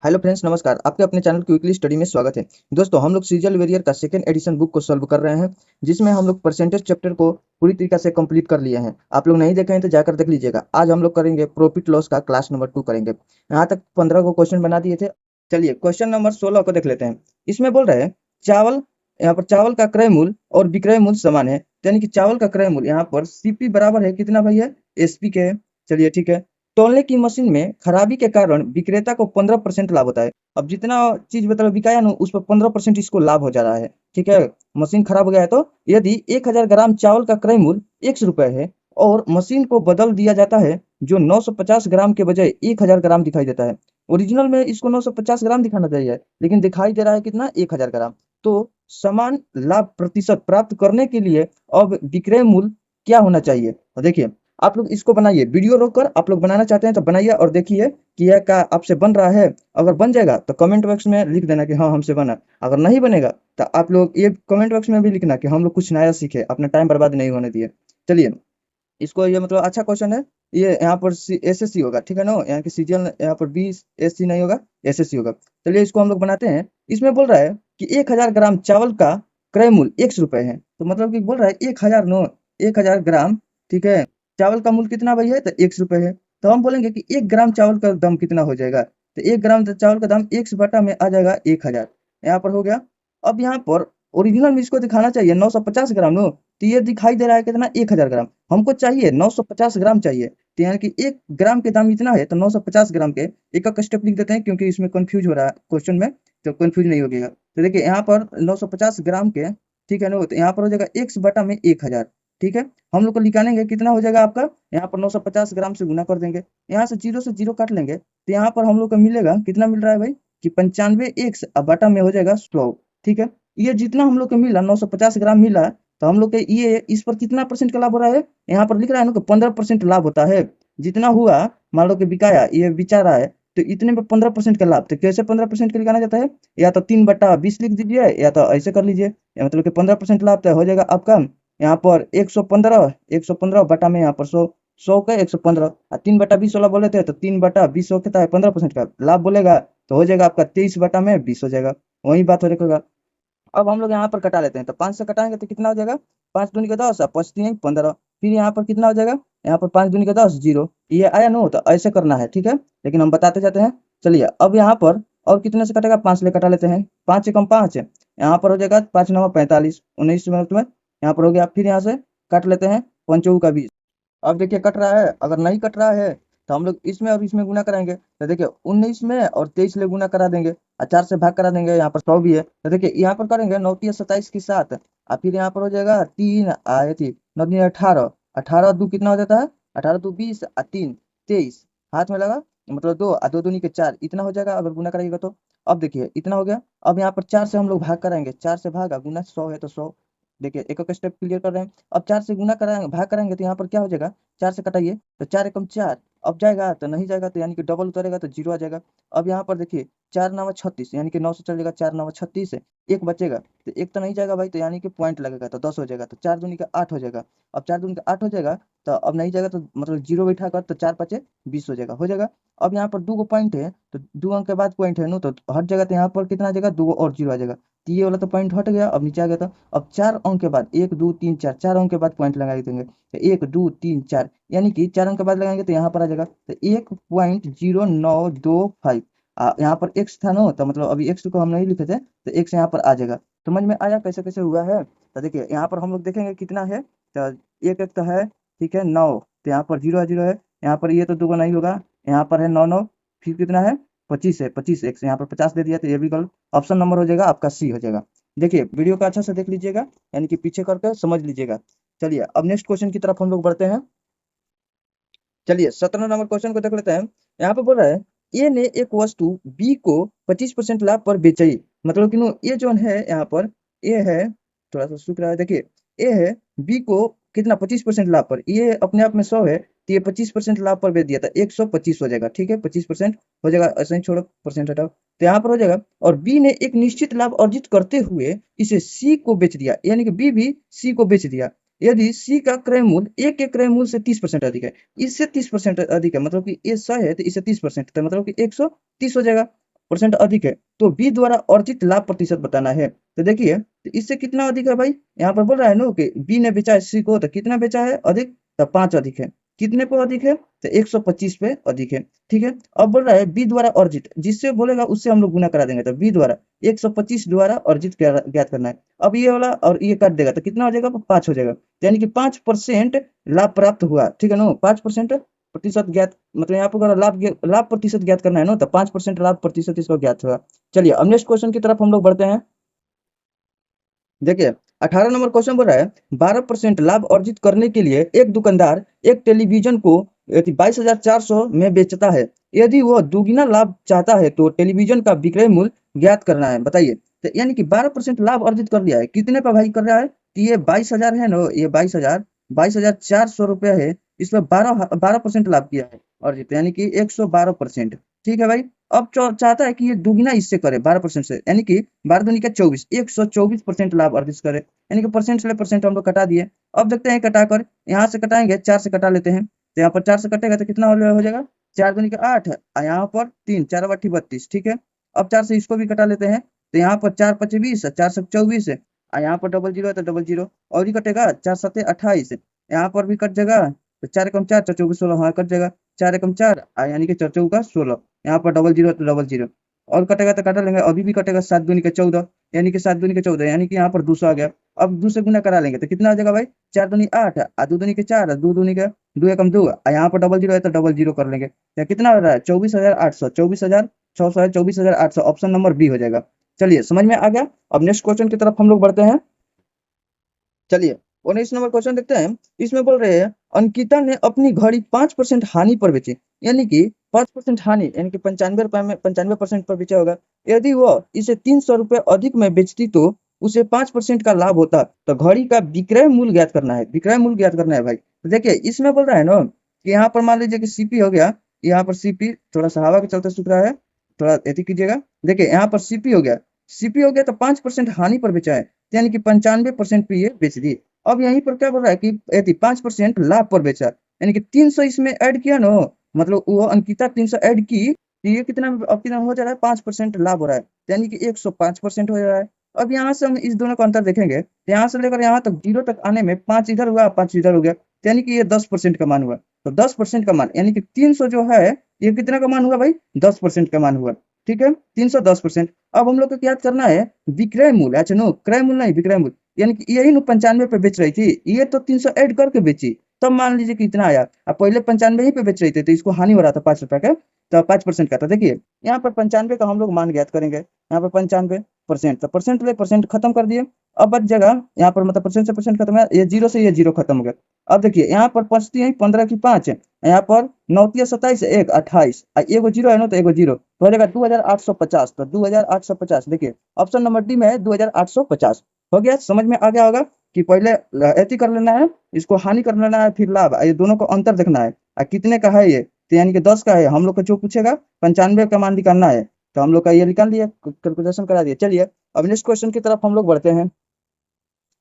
Hello friends, नमस्कार। आपके अपने चैनल क्विकली स्टडी में स्वागत है। दोस्तों, हम लोग सीरियल वेरियर का सेकंड एडिशन बुक को सॉल्व कर रहे हैं, जिसमें हम लोग परसेंटेज चैप्टर को पूरी तरीके से कंप्लीट कर लिए हैं। आप लोग नहीं देखे हैं तो जाकर देख लीजिएगा। आज हम लोग करेंगे प्रॉफिट लॉस का क्लास नंबर 2 करेंगे। यहाँ तक 15 को क्वेश्चन बना दिए थे। चलिए क्वेश्चन नंबर 16 को देख लेते हैं। इसमें बोल रहे हैं चावल, यहाँ पर चावल का क्रय मूल्य और विक्रय मूल्य समान है। यानी कि चावल का क्रय मूल्य यहाँ पर सीपी बराबर है कितना भाई है, एसपी के है। चलिए ठीक है। तौलने की मशीन में खराबी के कारण विक्रेता को 15% लाभ होता है। अब जितना चीज मतलब बिकाया ना, उस पर 15% इसको लाभ हो जा रहा है। ठीक है। मशीन खराब हो गया है तो यदि 1000 ग्राम चावल का क्रय मूल्य 100 रुपए है और मशीन को बदल दिया जाता है, जो 950 ग्राम के बजाय 1000 ग्राम दिखाई देता है। ओरिजिनल में इसको 950 ग्राम दिखाना चाहिए, लेकिन दिखाई दे रहा है कितना, 1000 ग्राम। तो समान लाभ प्रतिशत प्राप्त करने के लिए अब विक्रय मूल्य क्या होना चाहिए, तो देखिए आप लोग इसको बनाइए। वीडियो रोककर आप लोग बनाना चाहते हैं तो बनाइए और देखिए कि यह का आपसे बन रहा है। अगर बन जाएगा तो कमेंट बॉक्स में लिख देना कि हाँ हमसे बना। अगर नहीं बनेगा तो आप लोग ये कमेंट बॉक्स में भी लिखना कि हम लोग कुछ नया सीखे, अपना टाइम बर्बाद नहीं होने दिए। चलिए, इसको ये मतलब अच्छा क्वेश्चन है। ये यहाँ पर एसएससी होगा, ठीक है ना। यहाँ की सीरियल यहाँ पर बी एस सी नहीं होगा, एसएससी होगा। चलिए इसको हम लोग बनाते हैं। इसमें बोल रहा है कि 1000 ग्राम चावल का क्रय मूल्य 100 रुपए है। तो मतलब कि बोल रहा है 1000 ग्राम, ठीक है। चावल का मूल्य कितना भाई है, तो 100 रुपए है। तो हम बोलेंगे कि 1 ग्राम चावल का दाम कितना हो जाएगा, तो 1 ग्राम चावल का दाम 100 बटा में आ जाएगा 1000। यहाँ पर हो गया। अब यहाँ पर ओरिजिनल में इसको दिखाना चाहिए 950 ग्राम नो, तो ये दिखाई दे रहा है कितना, 1000 ग्राम। हमको चाहिए 950 ग्राम चाहिए। तो यानी कि 1 ग्राम के दाम इतना है, तो 950 ग्राम के एक एक स्टेप लिख देते हैं, क्योंकि इसमें कंफ्यूज हो रहा है क्वेश्चन में, तो कंफ्यूज नहीं होगा। तो देखिए यहाँ पर 950 ग्राम के, ठीक है ना, तो यहाँ पर हो जाएगा 100 बटा में 1000। ठीक है। हम लोग को निकालेंगे कितना हो जाएगा आपका, यहाँ पर 950 ग्राम से गुना कर देंगे। यहाँ से जीरो काट लेंगे, तो यहाँ पर हम लोग को मिलेगा कितना मिल रहा है भाई, कि 95 अब बटा में हो जाएगा 100। ठीक है। ये जितना हम लोग को मिला 950 ग्राम मिला, तो हम लोग के ये इस पर कितना परसेंट का लाभ हो रहा है, यहाँ पर लिख रहा है ना कि 15% लाभ होता है। जितना हुआ, मान लो कि बिकाया, ये बिचा रहा है, तो इतने में 15% का लाभ। तो कैसे 15% का निकाला जाता है, या तो 3/20 लिख दीजिए, या तो ऐसे कर लीजिए। मतलब कि 15% लाभ तो हो जाएगा आपका यहाँ पर 115 बटा में यहाँ पर 100, 100 का 115 और 3/20 वाला बोले थे, तो 3/20 होता है 15% का लाभ बोलेगा, तो हो जाएगा आपका 23/20 हो जाएगा। वही बात हो जाएगा। अब हम लोग यहाँ पर कटा लेते हैं, तो 5 से कटाएंगे तो कितना हो जाएगा, 5 दूनी का 10 और 5 तीन 15। फिर यहाँ पर कितना हो जाएगा, यहाँ पर 5 दूनी का 10 जीरो। ये आया नो, तो ऐसे करना है, ठीक है। लेकिन हम बताते जाते हैं। चलिए अब यहाँ पर और कितने से कटेगा, 5 ले कटा लेते हैं। 5 से कम 5 है, यहाँ पर हो जाएगा 5 9 45, 19 मिनट में यहाँ पर हो गया। फिर यहाँ से काट लेते हैं 5 का 20। अब देखिए कट रहा है। अगर नहीं कट रहा है तो हम लोग इसमें और इसमें गुना कराएंगे, तो देखिए 19 में और 23 ले गुना करा देंगे और 4 से भाग करा देंगे। यहाँ पर 100 भी है, तो देखिए यहाँ पर करेंगे 9 तिया 27 के साथ, और फिर यहाँ पर हो जाएगा 3 आए थी 9 तिया 18, 18 दो कितना हो जाता है, 18 दो 20 और 3 23, हाथ में लगा मतलब 2 और 2 दूनी के 4, इतना हो जाएगा अगर गुना कराइएगा तो। अब देखिए इतना हो गया। अब यहाँ पर 4 से हम लोग भाग कराएंगे, 4 से भागा गुना 100 है तो 100। देखिए एक एक स्टेप क्लियर कर रहे हैं। अब 4 से गुना कराएंगे, भाग कराएंगे, तो यहाँ पर क्या हो जाएगा, 4 से कटाइए तो 4 एकम 4। अब जाएगा तो नहीं जाएगा, तो यानी कि डबल उतरेगा तो जीरो आ जाएगा। अब यहाँ पर देखिए 4 9 36, यानी कि 9 से चलेगा, 4 9 36 है, एक बचेगा, तो एक तो नहीं जाएगा भाई, तो यानी कि पॉइंट लगेगा तो 10 हो जाएगा, तो 4 दूनी का 8 हो जाएगा। अब 4 दूनी का 8 हो जाएगा, तो अब नहीं जाएगा, तो मतलब जीरो बैठा कर, तो 4 5 20 हो जाएगा। अब यहाँ पर 2 गो पॉइंट है, तो 2 अंक के बाद पॉइंट है नो, तो हट जाएगा, तो यहाँ पर कितना आ जाएगा, 2 गो और जीरो आ जाएगा। तो ये वाला तो पॉइंट हट गया, अब नीचे आ गया। तो अब 4 अंक के बाद 1 2 3 4, 4 अंक के बाद पॉइंट लगा देंगे, तो 1 2 3 4, यानी कि 4 अंक के बाद लगाएंगे तो यहाँ पर आ जाएगा, तो 1.0925। यहाँ पर एक्स था ना, तो मतलब अभी एक्स को हम नहीं लिखे थे, तो एक्स यहाँ पर आ जाएगा। समझ में आया कैसे कैसे हुआ है। तो देखिए यहाँ पर हम लोग देखेंगे कितना है, तो एक एक तो है, ठीक है 9, तो यहाँ पर जीरो जीरो है। यहाँ पर ये तो दुगना नहीं होगा, यहाँ पर है 9 9, फिर कितना है 25 है, 25 एक्स, यहाँ पर 50 दे दिया, तो ये भी गलत। ऑप्शन नंबर हो जाएगा आपका सी हो जाएगा। देखिए वीडियो को अच्छा से देख लीजिएगा, यानी कि पीछे करके समझ लीजिएगा। चलिए अब नेक्स्ट क्वेश्चन की तरफ हम लोग बढ़ते हैं। चलिए 17 नंबर क्वेश्चन को देख लेते हैं। यहाँ पे बोल रहा है ए ने एक वस्तु बी को 25% लाभ पर बेची। मतलब कि नो, ये जो है यहाँ पर ए है, थोड़ा सा सूख रहा है, देखिए ए है, बी को कितना 25% लाभ पर, ये अपने आप में 100 है, तो ये 25% लाभ पर बेच दिया था, 125 हो जाएगा। ठीक है, 25% हो जाएगा, ऐसा ही छोड़ो, परसेंट हटाओ, तो यहाँ पर हो जाएगा। और बी ने एक निश्चित लाभ अर्जित करते हुए इसे सी को बेच दिया, यानी कि बी भी सी को बेच दिया। यदि सी का क्रय मूल्य ए के क्रय मूल्य से 30% अधिक है, इससे 30% अधिक है, मतलब कि ये 100 है तो इससे 30%, तो मतलब कि 130 हो जाएगा। परसेंट अधिक है तो बी द्वारा अर्जित लाभ प्रतिशत बताना है। तो देखिए, तो इससे कितना अधिक है भाई, यहाँ पर बोल रहा है ना कि बी ने बेचा है सी को, तो कितना बेचा है अधिक, तो 5 अधिक है। कितने पे अधिक है, तो 125 पे अधिक है। ठीक है, अब बोल रहा है बी द्वारा अर्जित, जिससे बोलेगा उससे हम लोग गुना करा देंगे, तो बी द्वारा 125 द्वारा अर्जित ज्ञात करना है। अब ये वाला और ये काट देगा तो कितना हो जाएगा, 5 हो जाएगा, यानी कि 5% लाभ प्राप्त हुआ। ठीक है ना, 5% प्रतिशत ज्ञात, मतलब यहाँ पर लाभ प्रतिशत ज्ञात करना है ना, तो 5% लाभ प्रतिशत इसको ज्ञात हुआ। चलिए अब नेक्स्ट क्वेश्चन की तरफ हम लोग बढ़ते हैं। देखिए 18 नंबर क्वेश्चन बोल रहा है 12% लाभ अर्जित करने के लिए एक दुकानदार एक टेलीविजन को 22,400 में बेचता है। यदि वह दुगुना लाभ चाहता है तो टेलीविजन का विक्रय मूल्य ज्ञात करना है, बताइए। तो यानी कि 12% लाभ अर्जित कर लिया है, कितने पर भाई कर रहा है, कि ये 22,000 है ना, ये 22,400 रुपया है, इसमें 12% लाभ किया है अर्जित, यानी कि 112%। ठीक है भाई, अब चाहता है कि ये दुगुना इससे करे 12% से, यानी कि 12 दूनी का 24, 124% लाभ अर्जित करे, यानी कि परसेंट से परसेंट हम लोग कटा दिए। अब देखते हैं कटा कर, यहाँ से कटाएंगे, 4 से कटा लेते हैं, तो यहाँ पर 4 से कटेगा तो कितना हो जाएगा, 4 दूनी का 8, यहाँ पर 3, 4 बट्ठी 32। ठीक है, अब 4 से इसको भी कटा लेते हैं, तो यहाँ पर 4 पचे 20, 4 से 24, यहाँ पर डबल जीरो है तो डबल जीरो और ही कटेगा, 4 सत्ते 28, यहाँ पर भी कट जाएगा, तो 4 एकम 4, 4 चौके 16, हाँ कट जाएगा, 4 एकम 4, यानी कि 4 चौका 16, यहाँ पर डबल जीरो तो डबल जीरो और कटेगा तो काटा लेंगे, अभी भी कटेगा, 7 दूनी का 14, यानी कि 7 दूनी का 14, यानी कि यहाँ पर 200 आ गया। अब 2 से गुना करा लेंगे तो कितना आ जाएगा भाई, 4 दूनी 8, 2 दूनी के 4, 2 दूनी का 2 एकम 2, यहाँ पर डबल जीरो है तो डबल जीरो कर लेंगे, या कितना हो रहा है, 24,800, 24,600 है, 24,800, ऑप्शन नंबर बी हो जाएगा। चलिए समझ में आ गया। अब नेक्स्ट क्वेश्चन की तरफ हम लोग बढ़ते हैं। चलिए 19 नंबर क्वेश्चन देखते हैं। इसमें बोल रहे हैं अंकिता ने अपनी घड़ी 5% हानि पर बेची, यानी कि 5% हानि, यानी कि 95 रुपए में 95% पर बेचा होगा। यदि वह इसे 300 रुपए अधिक में बेचती तो उसे 5% का लाभ होता। तो घड़ी का विक्रय मूल्य ज्ञात करना है, विक्रय मूल्य ज्ञात करना है भाई। तो देखिए इसमें बोल रहा है ना कि यहाँ पर मान लीजिए कि सीपी हो गया, यहाँ पर सीपी थोड़ा सा हवा के चलते सूख रहा है, थोड़ा एथी कीजिएगा। देखिए यहाँ पर सीपी हो गया, सीपी हो गया तो 5% हानि पर बेचा है, यानी कि 95% पे ये बेच दी। अब यहीं पर क्या बोल रहा है कि यदि 5% लाभ पर बेचा, यानी कि 300 इसमें ऐड किया ना, मतलब वो अंकिता 300 ऐड की, तो ये कितना, अब कितना हो जा रहा है, 5% लाभ हो रहा है, यानी कि 105% हो जा रहा है। अब यहाँ से हम इस दोनों का अंतर देखेंगे, तो यहाँ से लेकर यहाँ तक जीरो तक आने में 5 इधर हुआ 5 इधर हो गया, यानी कि ये 10% का मान हुआ। तो 10% का मान, यानी कि 300 जो है ये कितना का मान हुआ भाई, 10% का मान हुआ। ठीक है, 310%। अब हम लोग को क्या करना है, विक्रय मूल्य, अच्छा नो क्रय मूल्य नहीं, विक्रय मूल्य, यानी कि यही नु 95 पे बेच रही थी, ये तो 300 ऐड करके बेची, तब मान लीजिए कि इतना आया। अब पहले 95 ही पे बेच रही थी तो इसको हानि हो रहा था 5 रुपए का, तो 5% का था। देखिए यहाँ पर 95 का हम लोग मान ज्ञात करेंगे, यहाँ पर 95%, तो परसेंट ले परसेंट खत्म कर दिए। अब बच जगह यहाँ पर, मतलब परसेंट से परसेंट खत्म है, ये जीरो से ये जीरो खत्म हो गया। अब देखिए यहाँ पर बचती है 15 की 5, यहाँ पर 9 27, 1 28, एगो जीरो है ना, तो एगो जीरो तो हो जाएगा 2850, तो 2850। देखिए ऑप्शन नंबर डी में है 2850। हो गया, समझ में आ गया होगा कि पहले ऐती कर लेना है, इसको हानि कर लेना है, फिर लाभ, ये दोनों को अंतर देखना है। कितने का है ये, तो यानी कि 10 का है, हम लोग को जो पूछेगा 95 का मान निकालना है, तो हम लोग का ये निकाल लिया, कैलकुलेशन करा दिया। चलिए अब नेक्स्ट क्वेश्चन की तरफ हम लोग बढ़ते हैं।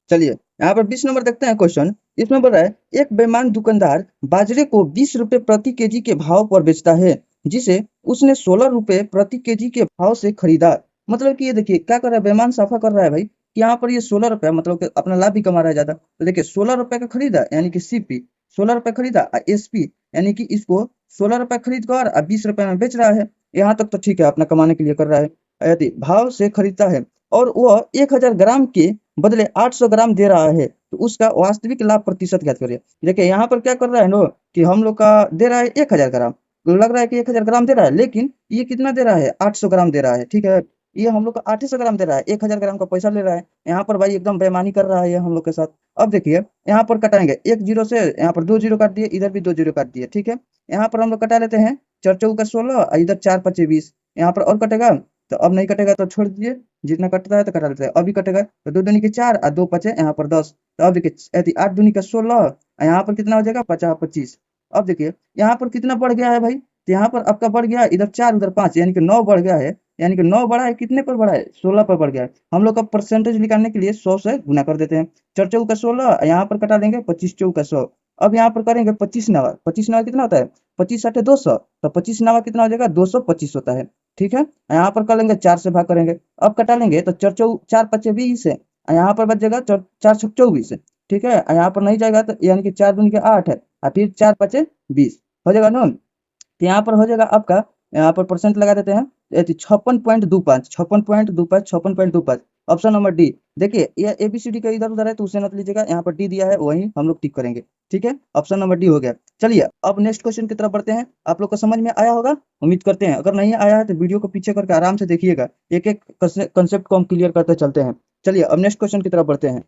चलिए यहाँ पर 20 नंबर देखते हैं क्वेश्चन। इसमें बोल रहा है एक बेईमान दुकानदार बाजरे को 20 रुपए प्रति केजी के भाव पर बेचता है, जिसे उसने 16 रुपए प्रति केजी के भाव से खरीदा। मतलब कि ये देखिए क्या कर रहा है, बेईमान साफा कर रहा है भाई कि यहाँ पर ये 16 रुपया, मतलब कि अपना लाभ भी कमा रहा है ज्यादा। तो देखिए 16 रुपए का खरीदा, यानी कि सीपी 16 रुपए खरीदा, एसपी यानी कि इसको 16 रुपए खरीद कर 20 रुपए में बेच रहा है। यहाँ तक तो ठीक है, अपना कमाने के लिए कर रहा है। यदि भाव से खरीदता है और वह 1000 ग्राम के बदले 800 ग्राम दे रहा है, तो उसका वास्तविक लाभ प्रतिशत ज्ञात करिए। देखिए यहाँ पर क्या कर रहा है नो, कि हम लोग का दे रहा है 1000 ग्राम, लग रहा है कि 1000 ग्राम दे रहा है, लेकिन ये कितना दे रहा है, 800 ग्राम दे रहा है। ठीक है, ये हम लोग का 800 ग्राम दे रहा है, 1000 ग्राम का पैसा ले रहा है। यहाँ पर भाई एकदम बेईमानी कर रहा है ये हम लोग के साथ। अब देखिए यहाँ पर कटाएंगे, एक जीरो से यहाँ पर 2 जीरो काट दिए, इधर भी 2 जीरो काट दिए। ठीक है, यहाँ पर हम लोग कटा लेते हैं, 4 चौका 16, इधर 4 पचे 20, यहाँ पर और कटेगा, तो अब नहीं कटेगा तो छोड़ दीजिए, जितना कटता है तो कटा लेते हैं। अभी कटेगा तो 2 दूनी के 4 और 2 पचे यहाँ पर 10, तो अब देखिए 8 दूनी का 16, यहाँ पर कितना हो जाएगा 50 25। अब देखिए यहाँ पर कितना बढ़ गया है भाई, तो यहाँ पर आपका बढ़ गया इधर 4 उधर 5, यानी कि 9 बढ़ गया है, यानी कि 9 बढ़ा है, कितने पर बढ़ा है, 16 पर बढ़ गया है। हम लोग का परसेंटेज निकालने के लिए 100 से गुना कर देते हैं, 4 चौका 16, यहाँ पर कटा देंगे 25 चौका 100। अब यहाँ पर करेंगे 25 नवा, 25 नवा कितना होता है, 25 साठे 200, तो 25 नवा कितना हो जाएगा 225 होता है। ठीक है, यहाँ पर कर लेंगे 4 से भाग करेंगे, अब कटा लेंगे तो 4 4 5 20 है, यहाँ पर बच जाएगा 4 4 24, ठीक है, यहाँ पर नहीं जाएगा तो यानी कि 4 दूनी के 8 है, और फिर 4 5 20 हो जाएगा ना। तो यहाँ पर हो जाएगा आपका, यहाँ पर परसेंट लगा देते हैं, 56.25, 56.25, 56.25, ऑप्शन नंबर डी। देखिए ये ABCD का इधर उधर है तो उसे मत लीजिएगा, यहाँ पर डी दिया है वही हम लोग टिक करेंगे, ठीक है, ऑप्शन नंबर डी हो गया। चलिए अब नेक्स्ट क्वेश्चन की तरफ बढ़ते हैं, आप लोग को समझ में आया होगा, उम्मीद करते हैं, अगर नहीं आया है तो वीडियो को पीछे करके आराम से देखिएगा, एक एक कंसेप्ट को हम क्लियर करते चलते हैं। चलिए अब नेक्स्ट क्वेश्चन की तरफ बढ़ते हैं।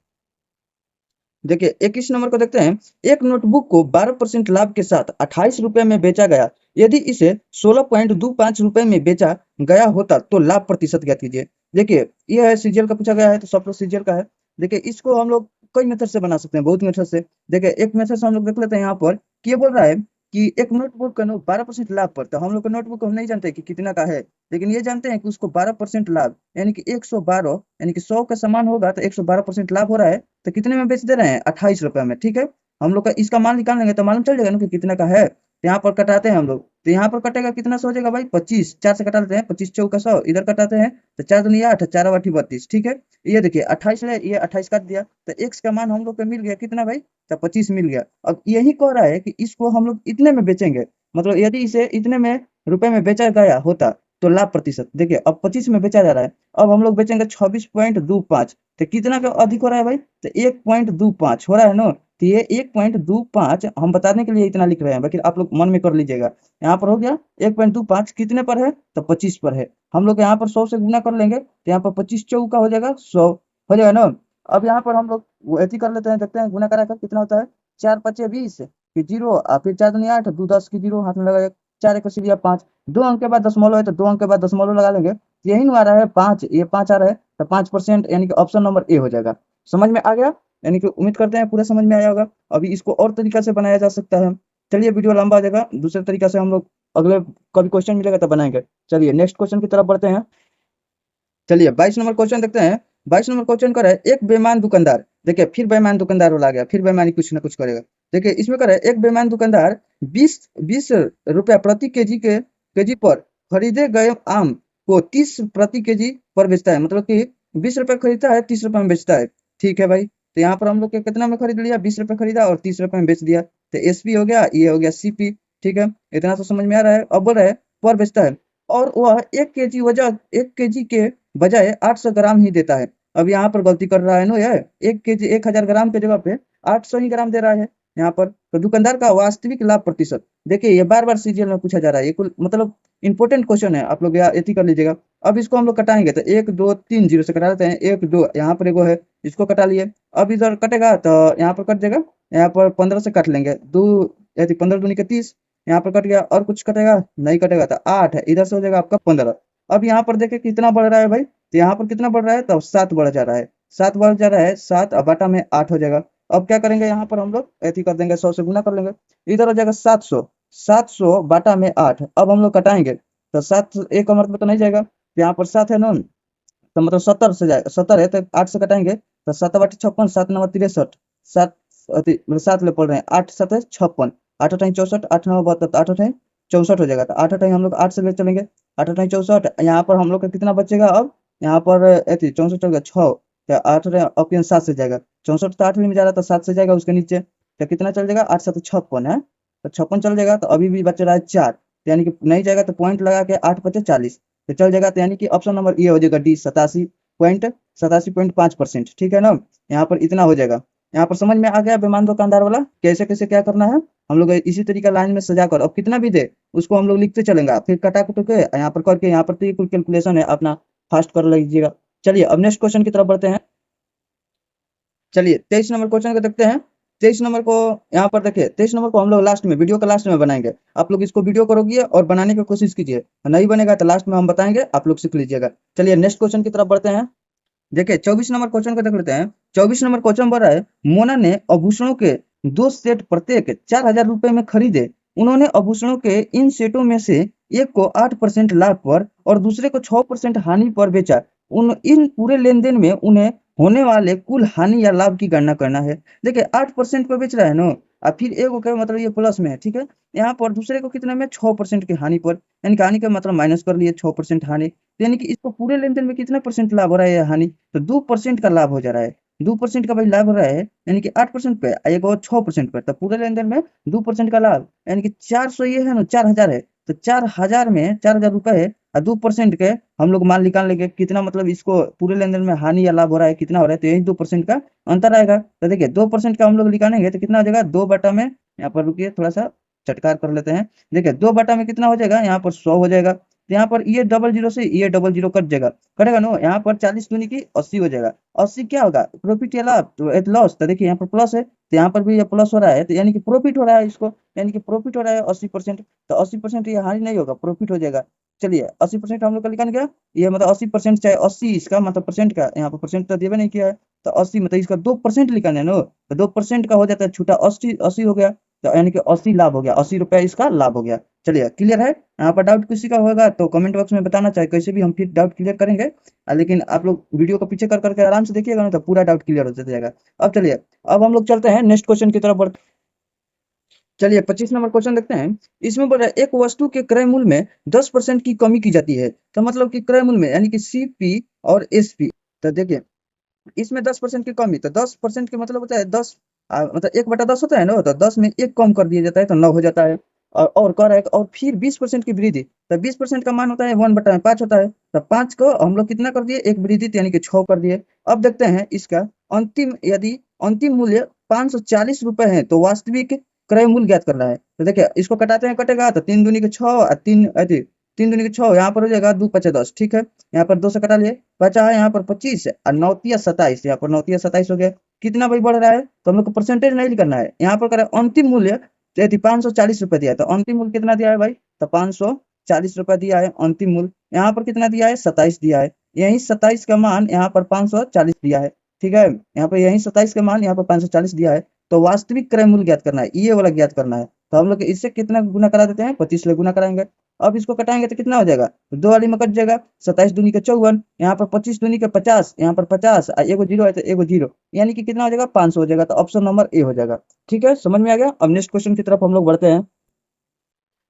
देखिए 21 नंबर को देखते हैं, एक नोटबुक को 12% लाभ के साथ 28 रुपए में बेचा गया, यदि इसे 16.25 रुपए में बेचा गया होता तो लाभ प्रतिशत ज्ञात कीजिए। देखिए यह है सीजीएल का पूछा गया है, तो सब लोग सीजीएल का है। देखिए इसको हम लोग कई मेथड से बना सकते हैं, बहुत मेथड से। देखिए एक मेथड से हम लोग देख लेते हैं, यहाँ पर कि ये बोल रहा है कि एक नोटबुक का 12% लाभ पर, तो हम लोग का नोटबुक हम नहीं जानते कि कितना का है, लेकिन ये जानते हैं कि उसको 12% लाभ यानी कि 112 यानी कि 100 का समान होगा तो 112% लाभ हो रहा है, तो कितने में बेच दे रहे हैं, 28 रुपए में, ठीक है। हम लोग का इसका मान निकाल लेंगे तो मालूम चल जाएगा ना कि कितना का है। तो यहाँ पर कटाते हैं हम लोग, तो यहाँ पर कटेगा कितना से हो जाएगा भाई, 25, 4 से कटा लेते हैं, 25 चौका 100, इधर कटाते हैं तो 4 दूनी 8, 4 8 32, ठीक है। ये देखिए 28 है, ये 28 काट दिया, तो एक्स का मान हम लोग को मिल गया कितना भाई, तो 25 मिल गया। अब यही कह रहा है कि इसको हम लोग इतने में बेचेंगे, मतलब यदि इसे इतने में रुपए में बेचा गया होता तो लाभ प्रतिशत, देखिए अब 25 में बेचा जा रहा है, अब हम लोग बेचेंगे 26.25, तो कितना का अधिक हो रहा है भाई, तो 1.25 हो रहा है ना। तो ये 1.25 हम बताने के लिए इतना लिख रहे हैं, बाकी आप लोग मन में कर लीजिएगा। यहाँ पर हो गया 1.25 कितने पर है, तो 25 पर है। हम लोग यहाँ पर 100 से गुना कर लेंगे, तो यहाँ पर 25 चौका हो जाएगा 100, हो जाएगा ना। अब यहाँ पर हम लोग वो ऐसी कर लेते हैं, देखते हैं गुना करा कर कितना होता है, 4 5 20, फिर जीरो, फिर 4 दूनी 8, 2 10 की जीरो हाथ में लगा, 4 1 सीरिया 5, 2 अंक के बाद दशमलव है तो 2 अंक के बाद दशमलव लगा लेंगे, यही ना आ रहा है 5, ये 5 आ रहा है, तो 5% यानी कि ऑप्शन नंबर ए हो जाएगा। समझ में आ गया, यानी कि उम्मीद करते हैं पूरा समझ में आया होगा। अभी इसको और तरीका से बनाया जा सकता है, चलिए वीडियो लंबा हो जाएगा, दूसरे तरीका से हम लोग अगले कभी क्वेश्चन मिलेगा तो बनाएंगे। चलिए नेक्स्ट क्वेश्चन की तरफ बढ़ते हैं। चलिए 22 नंबर क्वेश्चन देखते हैं। 22 नंबर क्वेश्चन कर रहा है, एक बेईमान दुकानदार, देखिए फिर बेईमान दुकानदार वाला आ गया, फिर बेईमानी कुछ ना कुछ करेगा। देखिए इसमें कर रहा है, एक बेईमान दुकानदार 20 रुपया प्रति केजी पर खरीदे गए आम को 30 प्रति केजी पर बेचता है, मतलब कि 20 रुपए खरीदता है, 30 रुपए में बेचता है, ठीक है भाई। तो यहाँ पर हम लोग कितना में खरीद लिया, 20 रुपए खरीदा और 30 रुपए में बेच दिया, तो एसपी हो गया, ये हो गया सीपी, ठीक है, इतना तो समझ में आ रहा है। अब बोल रहा है पर बेचता है और वह 1 केजी के बजाय 800 ग्राम ही देता है। अब यहाँ पर गलती कर रहा है ना यार, 1 केजी 1000 ग्राम के जगह पे 800 ही ग्राम दे रहा है यहाँ पर। तो दुकानदार का वास्तविक लाभ प्रतिशत, देखिए ये बार बार सीजीएल में पूछा जा रहा है, ये कुल मतलब इंपॉर्टेंट क्वेश्चन है, आप लोग यहाँ एथी कर लीजिएगा। अब इसको हम लोग कटाएंगे तो 1 2 3 जीरो से कटा लेते हैं, 1 2 यहाँ पर एगो है, इसको कटा लिए। अब इधर कटेगा तो यहाँ पर कट जाएगा, यहाँ पर 15 से काट लेंगे, 2 15 दूनी के 30, यहाँ पर कट गया, और कुछ कटेगा नहीं, कटेगा तो 8 है, इधर से हो जाएगा आपका 15। अब यहाँ पर देखे कितना बढ़ रहा है भाई, तो यहाँ पर कितना बढ़ रहा है, तो 7 बढ़ जा रहा है, 7 बढ़ जा रहा है, 7 अब बटा में 8 हो जाएगा। अब क्या करेंगे, यहाँ पर हम लोग ऐसी कर देंगे, 100 से गुना कर लेंगे, इधर हो जाएगा 700, 700 बटा में 8। अब हम लोग कटाएंगे तो 7 एक का मतलब तो नहीं जाएगा, तो यहाँ पर 7 है ना, तो मतलब 70 से जाएगा, 70 है तो 8 से कटाएंगे तो 7 बटे 56, 7 9 63, 7 मतलब 7 ले पड़ रहे हैं, 8 7 है 56, 8 8 64, 8 9 72, 8 8 64 हो जाएगा, तो 8 8 हम लोग 8 से ले चलेंगे, 8 8 64, यहाँ पर हम लोग का कितना बचेगा, अब यहाँ पर 64 हो गया 6, तो 8 ऑप्शन 7 से जाएगा, 64 तो 8 में जा रहा था, 7 से जाएगा उसके नीचे, तो कितना चल जाएगा, 8 7 56 है, तो 56 चल जाएगा, तो अभी भी बच रहा है 4, तो यानी कि नहीं जाएगा तो पॉइंट लगा के 8 5 40, तो चल जाएगा, तो यानी कि ऑप्शन नंबर ये हो जाएगा डी, 87.5%, ठीक है ना। यहाँ पर इतना हो जाएगा। यहाँ पर समझ में आ गया बेईमान दुकानदार वाला, कैसे कैसे क्या करना है, हम लोग इसी तरीका लाइन में सजा कर, अब कितना भी दे उसको हम लोग लिखते चलेंगे, फिर कटा कुट के यहाँ पर करके, यहाँ पर तो ये कुल कैलकुलेशन है अपना, फास्ट कर लीजिएगा। चलिए अब नेक्स्ट क्वेश्चन की तरफ बढ़ते हैं। चलिए 23 नंबर क्वेश्चन को देखते हैं। 23 नंबर को यहाँ पर देखिए, 23 नंबर को हम लोग लास्ट में, वीडियो का लास्ट में बनाएंगे, आप लोग इसको वीडियो करोगे और बनाने की कोशिश कीजिए, नहीं बनेगा तो लास्ट में हम बताएंगे, आप लोग सीख लीजिएगा। चलिए नेक्स्ट क्वेश्चन की तरफ बढ़ते हैं। देखिए 24 नंबर क्वेश्चन को देख लेते हैं। 24 नंबर क्वेश्चन बढ़ रहा है, मोना ने आभूषणों के 2 सेट प्रत्येक 4000 रुपए में खरीदे, उन्होंने आभूषणों के इन सेटों में से एक को 8% लाभ पर और दूसरे को 6% हानि पर बेचा, उन इन पूरे लेन देन में उन्हें होने वाले कुल हानि या लाभ की गणना करना है। देखिए 8% पे बेच रहा है ना, और फिर एक का मतलब ये प्लस में है, ठीक है। यहाँ पर दूसरे को कितने में 6% की हानि पर, यानी कि हानि का मतलब माइनस कर लिए 6% हानि, तो यानी कि इसको पूरे लेन देन में कितना परसेंट लाभ हो रहा है या हानि, तो 2% का लाभ हो जा रहा है। 2% का भाई लाभ हो रहा है, यानी कि 8% पे एक और 6% पे, तो पूरे लेन देन में 2% का लाभ, यानी कि 400 ये है ना 4000 है, तो 4000 में 4000 रुपए है, और 2% के हम लोग मान निकाल लेंगे कितना, मतलब इसको पूरे लेन देन में हानि या लाभ हो रहा है कितना हो रहा है, तो यही 2% का अंतर आएगा। तो देखिए 2% का हम लोग निकालेंगे तो कितना हो जाएगा, 2 बटा में, यहाँ पर रुकिए थोड़ा सा चटकार कर लेते हैं। देखिए 2 बटा में कितना हो जाएगा, यहाँ पर 100 हो जाएगा, तो यहाँ पर ये डबल जीरो से ये डबल जीरो कट जाएगा, कटेगा ना, यहाँ पर 40 दूनी की 80 हो जाएगा। 80 क्या होगा, प्रॉफिट या लाभ, तो लॉस, तो देखिए यहाँ पर प्लस है, तो यहाँ पर भी ये प्लस हो रहा है, तो यानी कि प्रॉफिट हो रहा है इसको, यानी कि प्रॉफिट हो रहा है 80%, तो 80% ये हानि नहीं होगा, प्रॉफिट हो जाएगा। चलिए 80% हम लोग का निकाल गया, ये मतलब 80% चाहे 80 इसका मतलब परसेंट का, यहाँ पर परसेंट तो दिया नहीं किया है, तो 80 मतलब इसका 2% निकालना है ना, तो 2% का हो जाता है छूटा 80, 80 हो गया, तो यानी कि 80 लाभ हो गया, 80 रुपया इसका लाभ हो गया। चलिए क्लियर है, यहाँ पर डाउट किसी का होगा तो कमेंट बॉक्स में बताना, चाहे कैसे भी हम फिर डाउट क्लियर करेंगे। लेकिन आप लोग वीडियो को पीछे कर करके आराम से देखिएगा ना, तो पूरा डाउट क्लियर हो जाएगा। अब चलिए, अब हम लोग चलते हैं नेक्स्ट क्वेश्चन की तरफ बढ़, चलिए 25 नंबर क्वेश्चन देखते हैं। इसमें बोल रहा है एक वस्तु के क्रय मूल्य में 10% की कमी की जाती है, तो मतलब कि क्रय मूल्य में यानी कि सीपी और एसपी, तो देखिए इसमें 10% की कमी, तो 10% के मतलब होता है 10, मतलब 1/10 होता है ना, तो 10 में 1 कम कर दिया जाता है तो 9 हो जाता है। और कह रहा है और फिर 20% की वृद्धि, तो 20% का मान होता है 1/5 होता है, तो 5 को हम लोग कितना कर दिए, एक वृद्धि यानी कि 6 कर दिए। अब देखते हैं इसका अंतिम, यदि अंतिम मूल्य 540 रुपए है तो वास्तविक क्रय मूल्य ज्ञात करना है। तो देखिए इसको कटाते हैं, कटेगा तो 3 दूनी के 6 और 3 3 दूनी के 6, यहाँ पर हो जाएगा 2 5 10, ठीक है। यहाँ पर 2 से कटा लिए, बचा है यहाँ पर 25 और 9 तिया 27, यहाँ पर 9 तिया 27 हो गया। कितना भाई बढ़ रहा है, तो हम लोग को परसेंटेज नहीं करना है, यहाँ पर करें अंतिम मूल्य, यदि 540 रुपए दिया है तो अंतिम मूल्य कितना दिया है भाई, तो 540 रुपए दिया है अंतिम मूल्य। यहाँ पर कितना दिया है, 27 दिया है, यही 27 का मान यहाँ पर 540 दिया है, ठीक है। यहाँ पर यही 27 का मान यहाँ पर 540 दिया है, तो वास्तविक क्रय मूल्य ज्ञात करना है, ये वाला ज्ञात करना है। तो हम लोग इससे कितना गुना करा देते हैं, 25 से गुना कराएंगे। अब इसको कटाएंगे तो कितना हो जाएगा, तो 2 वाली में कट जाएगा, 27 दूनी के 54, यहाँ पर 25 दूनी के 50, यहाँ पर 50 और एगो जीरो है तो एगो जीरो, यानी कि कितना हो जाएगा, 500 हो जाएगा, तो ऑप्शन नंबर ए हो जाएगा। ठीक है, समझ में आ गया। अब नेक्स्ट क्वेश्चन की तरफ हम लोग बढ़ते हैं।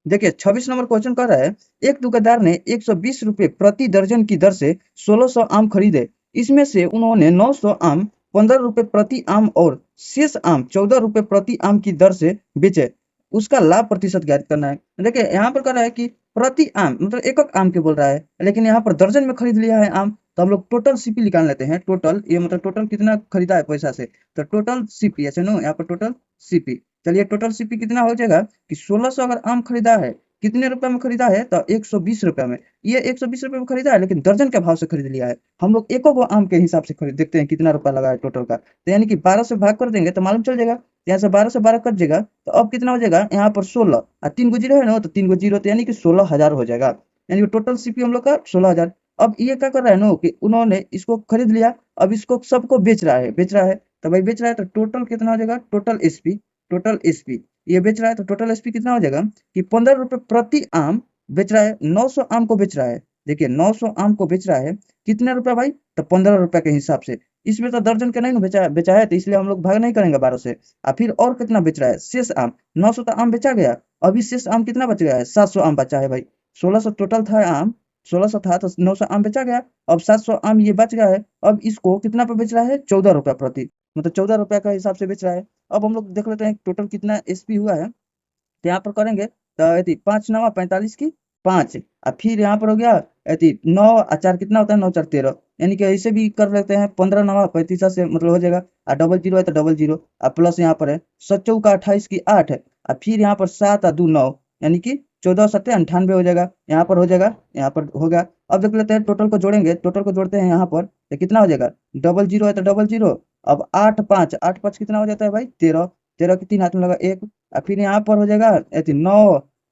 देखिए 26 नंबर क्वेश्चन कर रहा है, एक दुकानदार ने 120 रुपए प्रति दर्जन की दर से 1600 आम खरीदे, इसमें से उन्होंने 900 आम 15 रुपए प्रति आम और शेष आम 14 रुपए प्रति आम की दर से बेचे, उसका लाभ प्रतिशत ज्ञात करना है। देखिए यहाँ पर कर रहा है कि प्रति आम मतलब एक आम के बोल रहा है, लेकिन यहाँ पर दर्जन में खरीद लिया है आम, तो हम लोग टोटल सीपी निकाल लेते हैं। टोटल ये मतलब टोटल कितना खरीदा है पैसा से, तो टोटल सीपी ऐसे नो, यहाँ पर टोटल सीपी। चलिए टोटल सीपी कितना हो जाएगा कि 1600 अगर आम खरीदा है, कितने रुपए में खरीदा है, तो 120 रुपए में। ये 120 रुपए में खरीदा है, लेकिन दर्जन के भाव से खरीद लिया है। हम लोग एको को आम के हिसाब से खरीद, देखते हैं कितना रुपया लगा है टोटल का, तो यानी कि 12 से भाग कर देंगे तो मालूम चल जाएगा। यहाँ से 12 से 12 कट जाएगा, तो अब कितना हो जाएगा, यहाँ पर 16 और 3 गो जीरो है ना, तो 3 गो जीरो, तो यानी कि 16,000 हो जाएगा, यानी कि टोटल सीपी हम लोग का 16,000। अब ये क्या कर रहा है ना कि उन्होंने इसको खरीद लिया, अब इसको सबको बेच रहा है, बेच रहा है, तो भाई बेच रहा है तो टोटल कितना हो जाएगा, टोटल एसपी, टोटल एसपी ये बेच रहा है, तो टोटल एसपी कितना हो जाएगा कि 15 रुपए प्रति आम बेच रहा है, 900 आम को बेच रहा है। देखिए 900 आम को बेच रहा है, कितने रुपए भाई, तो 15 रुपए के हिसाब से। इसमें तो दर्जन के नहीं ना बेचा बेचा है, तो इसलिए हम लोग भाग नहीं करेंगे 12 से। और फिर और कितना बेच रहा है, शेष आम, 900 तो आम बेचा गया, अभी शेष आम कितना बच गया है, 700 आम बचा है भाई। 1600 टोटल था आम, 1600 था तो 900 आम बेचा गया, अब 700 आम ये बच गया है। अब इसको कितना पे बेच रहा है, 14 रुपया प्रति, मतलब 14 रुपया का हिसाब से बेच रहा है। अब हम लोग देख लेते हैं टोटल कितना एसपी हुआ है, तो यहाँ पर करेंगे तो यदि 5 नवा 45 की 5, और फिर यहाँ पर हो गया यदि 9 और 4 कितना होता है, 9 4 13, यानी कि ऐसे भी कर लेते हैं, 15 नवा 35 से मतलब हो जाएगा, और डबल जीरो है तो डबल जीरो, और प्लस यहाँ पर है 7 का 28 की 8 है, और फिर यहाँ पर 7 और 2 9, यानी कि 14 7 98 हो जाएगा, यहाँ पर हो जाएगा, यहाँ पर हो गया। अब देख लेते हैं टोटल को जोड़ेंगे, टोटल को जोड़ते हैं यहाँ पर, तो कितना हो जाएगा, डबल जीरो है तो डबल जीरो, अब 8 5 कितना हो जाता है भाई, 13, 13 के 3 हाथ में लगा 1, और फिर यहाँ पर हो जाएगा 9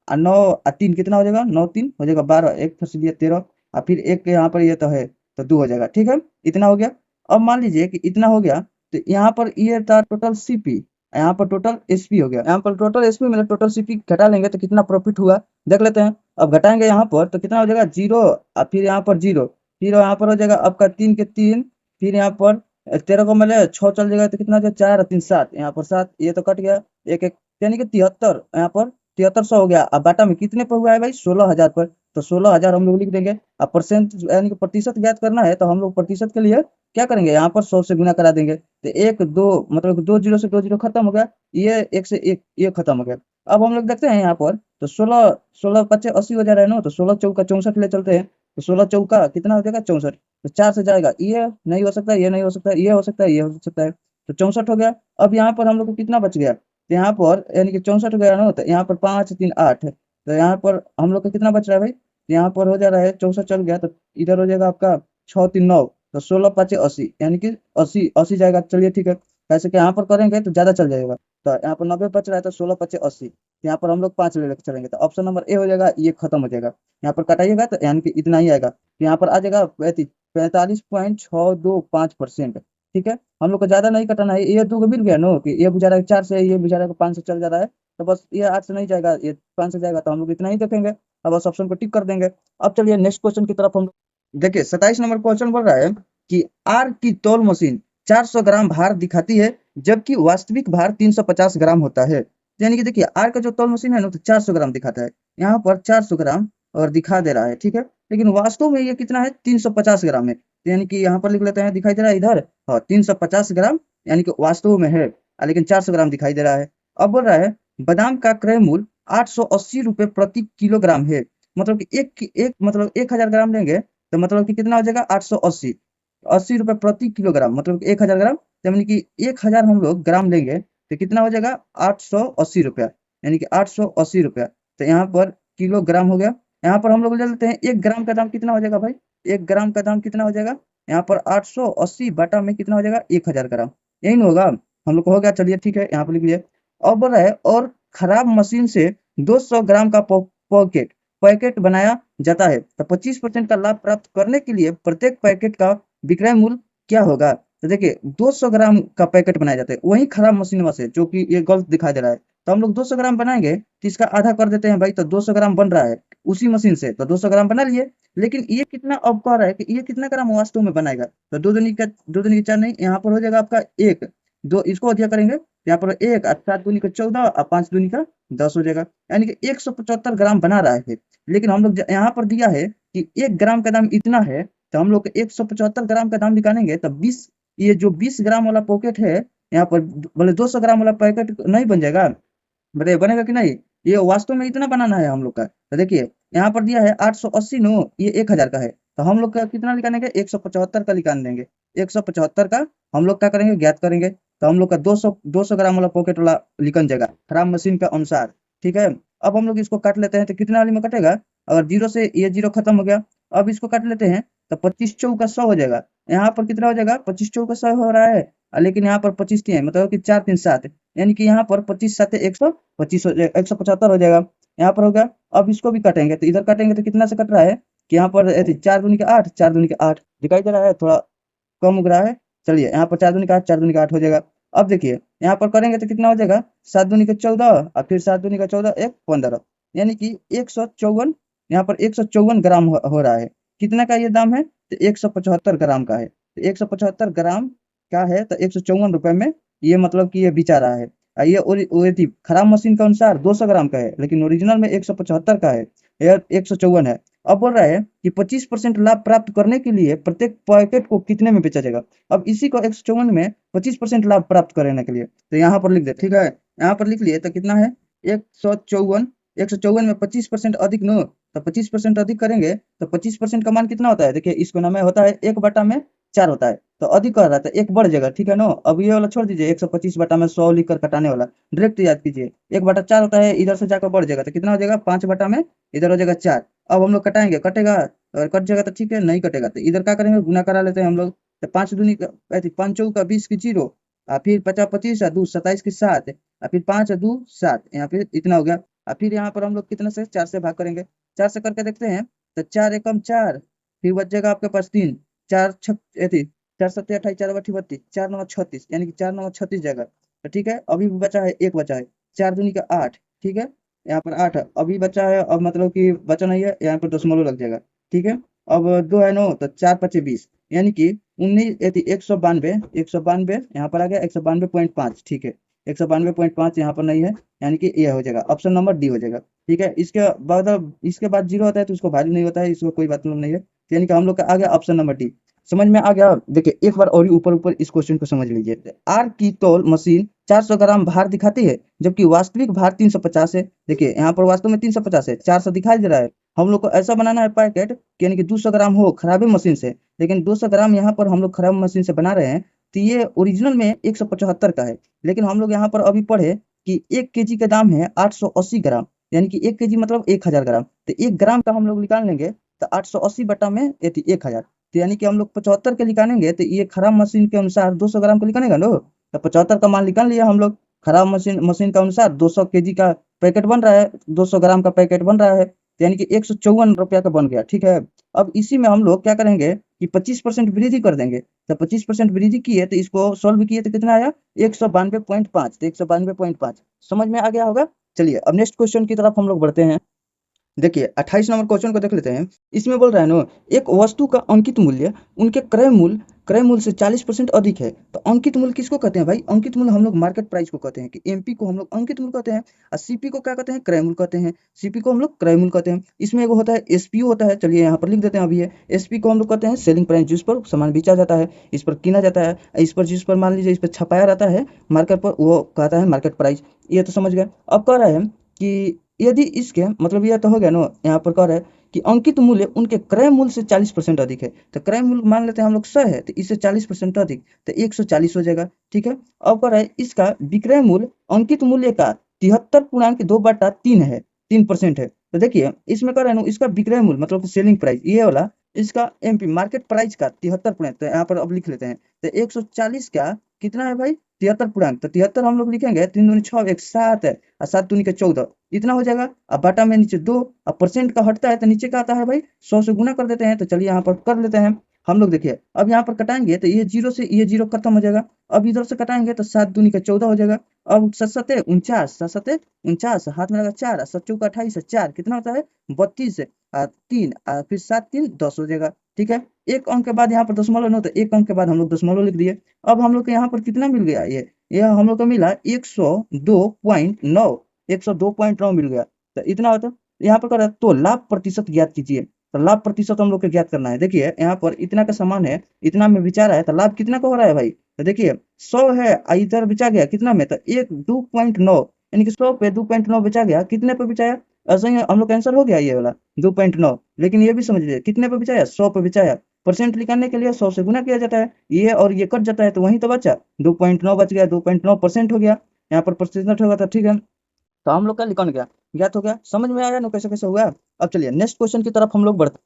और 9 और 3 कितना हो जाएगा, 9 3 हो जाएगा 12, एक फंस लिया 13, और फिर एक के यहाँ पर ये तो है तो 2 हो जाएगा, ठीक है। इतना हो गया। अब मान लीजिए कि इतना हो गया, तो यहाँ पर ये था टोटल सीपी, यहाँ पर टोटल एसपी हो गया, यहाँ पर टोटल एसपी मतलब टोटल सीपी घटा लेंगे तो कितना प्रॉफिट हुआ देख लेते हैं। अब घटाएंगे यहाँ पर तो कितना हो जाएगा, जीरो और फिर यहाँ पर जीरो, फिर यहाँ पर हो जाएगा आपका 3 के 3, फिर यहाँ पर 13 को मिले 6 चल जाएगा तो कितना हो जाएगा, 4 और 3 7, यहाँ पर 7, ये तो कट गया। एक एक यानी कि 73, यहाँ पर 7300 हो गया। अब बाटा में कितने पर हुआ है भाई, 16,000 पर। तो 16,000 हम लोग लिख देंगे। अब परसेंट यानी कि प्रतिशत ज्ञात करना है, तो हम लोग प्रतिशत के लिए क्या करेंगे, यहाँ पर 100 से गुना करा देंगे। तो एक दो मतलब 2 जीरो से 2 जीरो खत्म हो गया, ये एक से एक ये खत्म हो गया। अब हम लोग देखते हैं यहाँ पर, तो 16 16 पच्चे 80 हो जा रहा है ना, तो 16 चौका 64 ले चलते हैं। तो 16 चौका कितना हो जाएगा, 64। तो 4 से जाएगा, ये नहीं हो सकता, ये नहीं हो सकता, ये हो सकता है, ये हो सकता है। तो 64 हो गया। अब यहाँ पर हम लोग को कितना बच गया, तो यहाँ पर यानी कि 64 हो गया ना, तो यहाँ पर 5 3 8 है। तो यहाँ पर हम लोग का कितना बच रहा है भाई, तो यहाँ पर हो जा रहा है 64 चल गया, तो इधर हो जाएगा आपका 6 3 9। तो 16 5 80 यानी कि 80 80 जाएगा। चलिए ठीक है, वैसे कि यहाँ पर करेंगे तो ज्यादा चल जाएगा। तो यहाँ पर 90 बच रहा है, तो 16 5 80, यहाँ पर हम लोग 5 ले लेकर चलेंगे। तो ऑप्शन नंबर ए हो जाएगा, ये खत्म हो जाएगा। यहाँ पर कटाइएगा तो यानी कि इतना ही आएगा। तो यहाँ पर आ जाएगा 45.625%। ठीक है, हम लोग को ज्यादा नहीं कटाना है। ये दो मिल गया नो, कि ये बेचारा 4 से, ये बेचारा को 5 से चल जा रहा है। तो बस ये 8 से नहीं जाएगा, ये 5 से जाएगा, तो हम लोग इतना ही देखेंगे। अब बस ऑप्शन को टिक कर देंगे। अब चलिए नेक्स्ट क्वेश्चन की तरफ हम देखिए। 27 नंबर क्वेश्चन बोल रहा है कि आर की तौल मशीन 400 ग्राम भार दिखाती है, जबकि वास्तविक भार 350 ग्राम होता है। यानी कि देखिए, आर का जो तौल मशीन है ना, तो 400 ग्राम दिखाता है, यहाँ पर 400 ग्राम और दिखा दे रहा है। ठीक है, लेकिन वास्तव में ये कितना है, 350 ग्राम है। तो यानी कि यहाँ पर लिख लेते हैं, दिखाई दे रहा है इधर, हाँ 350 ग्राम यानी कि वास्तव में है, लेकिन 400 ग्राम दिखाई दे रहा है। अब बोल रहा है बादाम का क्रय मूल्य 880 रुपये प्रति किलोग्राम है। मतलब कि एक मतलब 1000 ग्राम लेंगे, तो मतलब कि कितना हो जाएगा, 880 80 रुपये प्रति किलोग्राम, मतलब 1000 ग्राम, यानी कि 1000 हम लोग ग्राम लेंगे तो कितना हो जाएगा, 880 रुपया, यानी कि 880 रुपया। तो यहाँ पर किलोग्राम हो गया। यहाँ पर हम लोग ले लेते हैं 1 ग्राम का दाम कितना हो जाएगा भाई, 1 ग्राम का दाम कितना हो जाएगा, यहाँ पर 880 बटा में कितना हो जाएगा, 1000 ग्राम, यही ना होगा। हम लोग को हो गया। चलिए ठीक है, यहाँ पर लिख लिया। और बोल रहा है, और खराब मशीन से 200 ग्राम का पॉकेट पैकेट बनाया जाता है, तो 25% का लाभ प्राप्त करने के लिए प्रत्येक पैकेट का विक्रय मूल्य क्या होगा। तो देखिए, 200 ग्राम का पैकेट बनाया जाता है, वही खराब मशीन से, जो कि ये गलत दिखाई दे रहा है। तो हम लोग 200 ग्राम बनाएंगे, तो इसका आधा कर देते हैं भाई, तो 200 ग्राम बन रहा है उसी मशीन से, तो 200 ग्राम बना लिए। लेकिन ये कितना अब कह रहा है कि ये कितना ग्राम वास्तव में बनाएगा, तो दो दूनी का 4 नहीं, यहाँ पर हो जाएगा आपका एक, दो इसको अधिया करेंगे, यहाँ पर एक, 7 दूनी का 14 और 5 दूनी का 10 हो जाएगा, यानी कि 175 ग्राम बना रहा है। लेकिन हम लोग यहाँ पर दिया है कि 1 ग्राम का दाम इतना है, तो हम लोग 175 ग्राम का दाम निकालेंगे, तब 20, ये जो 20 ग्राम वाला पॉकेट है, यहाँ पर बोले 200 ग्राम वाला पैकेट नहीं बन जाएगा, बताइए बनेगा कि नहीं। ये वास्तव में इतना बनाना है हम लोग का। तो देखिए, यहाँ पर दिया है 880 नो, ये 1000 का है, तो हम लोग का कितना निकालेंगे, 175 का निकाल देंगे। 175 का हम लोग क्या करेंगे, ज्ञात करेंगे। तो हम लोग का 200 ग्राम वाला पॉकेट वाला निकल जाएगा खराब मशीन के अनुसार। ठीक है, अब हम लोग इसको काट लेते हैं, तो कितना वाली में कटेगा, अगर जीरो से ये जीरो खत्म हो गया। अब इसको काट लेते हैं, तो 25 चौका 100 हो जाएगा। यहाँ पर कितना हो जाएगा, 25 चौका 100 हो रहा है, लेकिन यहाँ पर 25 है, मतलब कि 4 3 7, यानी कि यहाँ पर 25 7 125 हो जाएगा, 175 हो जाएगा। यहाँ पर हो गया। अब इसको भी काटेंगे, तो इधर काटेंगे तो कितना से कट रहा है, कि यहाँ पर 4 दूनी के 8, 4 दूनी के 8 दिखाई दे रहा है, थोड़ा कम उग रहा है। चलिए, यहाँ पर 4 दूनी का 8, 4 दूनी का 8 हो जाएगा। अब देखिए, यहाँ पर करेंगे तो कितना हो जाएगा, 7 दूनी के 14 और फिर 7 दूनी का 14 एक 15, यानी कि 154, यहाँ पर 154 ग्राम हो रहा है। कितना का ये दाम है, तो 175 ग्राम का है। तो 175 ग्राम का है, तो 154 रुपए में ये मतलब कि ये बिचा रहा है। ये खराब मशीन के अनुसार 200 ग्राम का है, लेकिन ओरिजिनल में 175 का है, यह 154 है। अब बोल रहा है कि 25% लाभ प्राप्त करने के लिए प्रत्येक पैकेट को कितने में बेचा जाएगा। अब इसी को 154 में 25% लाभ प्राप्त करने के लिए, तो यहाँ पर लिख दे। ठीक है, यहाँ पर लिख लिए, तो कितना है, 154, 154 में 25% अधिक नो, तो 25% अधिक करेंगे, तो 25% का मान कितना होता है, देखिए इसको ना में होता है 1 बटा में 4 होता है, तो अधिक कर रहा था, एक बढ़ जाएगा। ठीक है नो, अब ये वाला छोड़ दीजिए, 125 बटा में 100 लिख कर कटाने वाला, डायरेक्ट याद कीजिए। 1 बटा 4 होता है, इधर से जाकर बढ़ जाएगा, तो कितना हो जाएगा, 5 बटा में इधर हो जाएगा 4। अब हम लोग कटाएंगे, कटेगा, अगर कट जाएगा तो ठीक है, नहीं कटेगा तो इधर क्या करेंगे, गुना करा लेते हैं हम लोग। तो 5 दूनी का 5 चौक का 20 की 0, फिर 50 25 और 2 27 की 7, फिर 5 और 2 7, यहाँ पे इतना हो गया। फिर यहाँ पर हम लोग कितने से, 4 से भाग करेंगे। 4 से करके देखते हैं, तो 4 एकम 4, फिर बच जाएगा आपके पास 3, 4 छक 4 सत्ते 28, 4 बटी 32, 4 9 36, यानी कि 4 9 36 जाएगा। तो ठीक है, अभी भी बचा है, एक बचा है, 4 दूनी का 8। ठीक है, यहाँ पर 8 अभी बचा है, अब मतलब कि बचा नहीं है, यहाँ पर दशमलव लग जाएगा। ठीक है, अब 2 है 9 तो 4 पचे 20, यानी कि 192 यहाँ पर आ गया 192.5। ठीक है, 192.5 यहाँ पर नहीं है, यानी कि ये हो जाएगा, ऑप्शन नंबर डी हो जाएगा। ठीक है, इसके बाद जीरो होता है तो उसको वैल्यू नहीं होता है, इसको कोई मतलब नहीं है, यानी कि हम लोग का आ गया ऑप्शन नंबर डी। समझ में आ गया? देखिए एक बार और ही ऊपर ऊपर इस क्वेश्चन को समझ लीजिए। आर की तौल मशीन 400 ग्राम भार दिखाती है, जबकि वास्तविक भार 350 है। देखिए यहाँ पर वास्तव में 350 है, 400 दिखाई दे रहा है। हम लोग को ऐसा बनाना है पैकेट यानी कि 200 ग्राम हो खराबे मशीन से, लेकिन 200 ग्राम यहाँ पर हम लोग खराब मशीन से बना रहे हैं, तो ये ओरिजिनल में 175 का है। लेकिन हम लोग यहाँ पर अभी पढ़े कि 1 kg का दाम है 880 ग्राम, यानी कि 1 kg मतलब 1000 ग्राम, तो 1 ग्राम का हम लोग निकाल लेंगे तो 880 बटा में 1000, तो यानी कि हम लोग 75 के निकालेंगे, तो ये खराब मशीन के अनुसार 200 ग्राम को निकालेगा नो, तो 75 का मान निकाल लिया हम लोग। खराब मशीन के अनुसार 200 kg का पैकेट बन रहा है, 200 ग्राम का पैकेट बन रहा है, तो यानी कि 154 रुपया का बन गया। ठीक है, अब इसी में हम लोग क्या करेंगे कि 25% वृद्धि कर देंगे, तो 25% वृद्धि किए तो इसको सॉल्व किए तो कितना आया 192.5, तो 192.5 समझ में आ गया होगा। चलिए अब नेक्स्ट क्वेश्चन की तरफ हम लोग बढ़ते हैं। देखिए 28 नंबर क्वेश्चन को देख लेते हैं। इसमें बोल रहा है ना, एक वस्तु का अंकित मूल्य उनके क्रय मूल्य से 40% अधिक है, तो अंकित मूल्य किसको कहते हैं भाई? अंकित मूल्य हम लोग मार्केट प्राइस को कहते हैं, कि एमपी को हम लोग अंकित मूल्य कहते हैं, और सीपी को क्या कहते हैं? क्रय मूल्य कहते हैं। सीपी को हम लोग क्रय मूल्य कहते हैं। इसमें एक होता है एसपीओ होता है, चलिए यहाँ पर लिख देते हैं अभी है। एसपी को हम लोग कहते हैं सेलिंग प्राइस, जिस पर सामान बेचा जाता है, इस पर किना जाता है, जिस पर मान लीजिए इस पर छपाया रहता है मार्केट पर, वो कहता है मार्केट प्राइस। ये तो समझ गए। अब कह रहा है कि यदि इसके मतलब यह तो हो गया ना, यहाँ पर कह रहा है कि अंकित मूल्य उनके क्रय मूल्य से 40% अधिक है, तो क्रय मूल्य मान लेते हैं हम लोग 100 है, तो इससे 40% अधिक तो 140 हो जाएगा। ठीक है, अब कह रहा है इसका विक्रय मूल्य अंकित मूल्य का 73.2/3 है, 3% है। तो देखिए इसमें कह रहे हैं ना, इसका विक्रय मूल्य मतलब सेलिंग प्राइस ये वाला, इसका एमपी मार्केट प्राइस का 73 तो यहाँ पर अब लिख लेते हैं, तो 140 का कितना है भाई 73, तो 73 हम लोग लिखेंगे, 3 दूनी 6 1 7 है, और 7 दूनी के 14, इतना हो जाएगा। अब बाटा में नीचे 2, अब परसेंट का हटता है तो नीचे का आता है भाई 100 से गुना कर देते हैं, तो चलिए यहाँ पर कर लेते हैं हम लोग। देखिए अब यहाँ पर कटाएंगे तो ये जीरो से ये जीरो खत्म हो जाएगा, अब इधर से कटाएंगे तो 7 दूनी का 14 हो जाएगा। अब 7 सते 49, 7 सते 49, हाथ में लगा 4, 7 चौका 28, 4 कितना होता है 32, 3 फिर 7 3 10 हो जाएगा। ठीक है, एक अंक के बाद यहाँ पर दशमलव न, तो एक अंक के बाद हम लोग दशमलव लिख दिए। अब हम लोग को यहाँ पर कितना मिल गया, ये हम लोग को मिला 102.9, 102.9 मिल गया, तो इतना होता यहाँ पर कर तो लाभ प्रतिशत ज्ञात कीजिए। तो लाभ प्रतिशत हम लोग को ज्ञात करना है। देखिए यहाँ पर इतना का सामान है, इतना में बेचा रहा है, तो लाभ कितना का हो रहा है भाई? तो देखिए 100 है, इधर बेचा गया कितना में, तो 2.9, यानी कि 100 पे 2.9 बेचा गया, कितने पे बेचाया? ऐसा ही हम लोग आंसर हो गया ये वाला 2.9। लेकिन ये भी समझ लीजिए कितने पे बेचाया, 100 पे बेचाया। परसेंट निकालने के लिए 100 से गुना किया जाता है, ये और ये कट जाता है, तो वहीं तो बचा 2.9 बच गया, 2.9% हो गया, यहाँ पर परसेंट होगा। तो ठीक है, तो हम लोग का निकल गया, ज्ञात हो गया। समझ में आया ना कैसे कैसे हुआ? अब चलिए नेक्स्ट क्वेश्चन की तरफ हम लोग बढ़ते।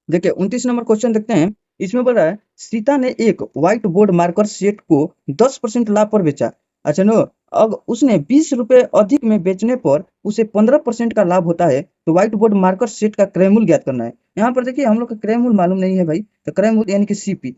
देखिए 29 नंबर क्वेश्चन देखते हैं। इसमें बोल रहा है सीता ने एक व्हाइट बोर्ड मार्कर सेट को 10% लाभ पर बेचा। अच्छा नो, अब उसने 20 रुपए अधिक में बेचने पर उसे 15% का लाभ होता है, तो व्हाइट बोर्ड मार्कर सेट का क्रय मूल्य ज्ञात करना है। यहाँ पर देखिए हम लोग का क्रय मूल्य मालूम नहीं है भाई, तो क्रय मूल्य यानी कि सीपी,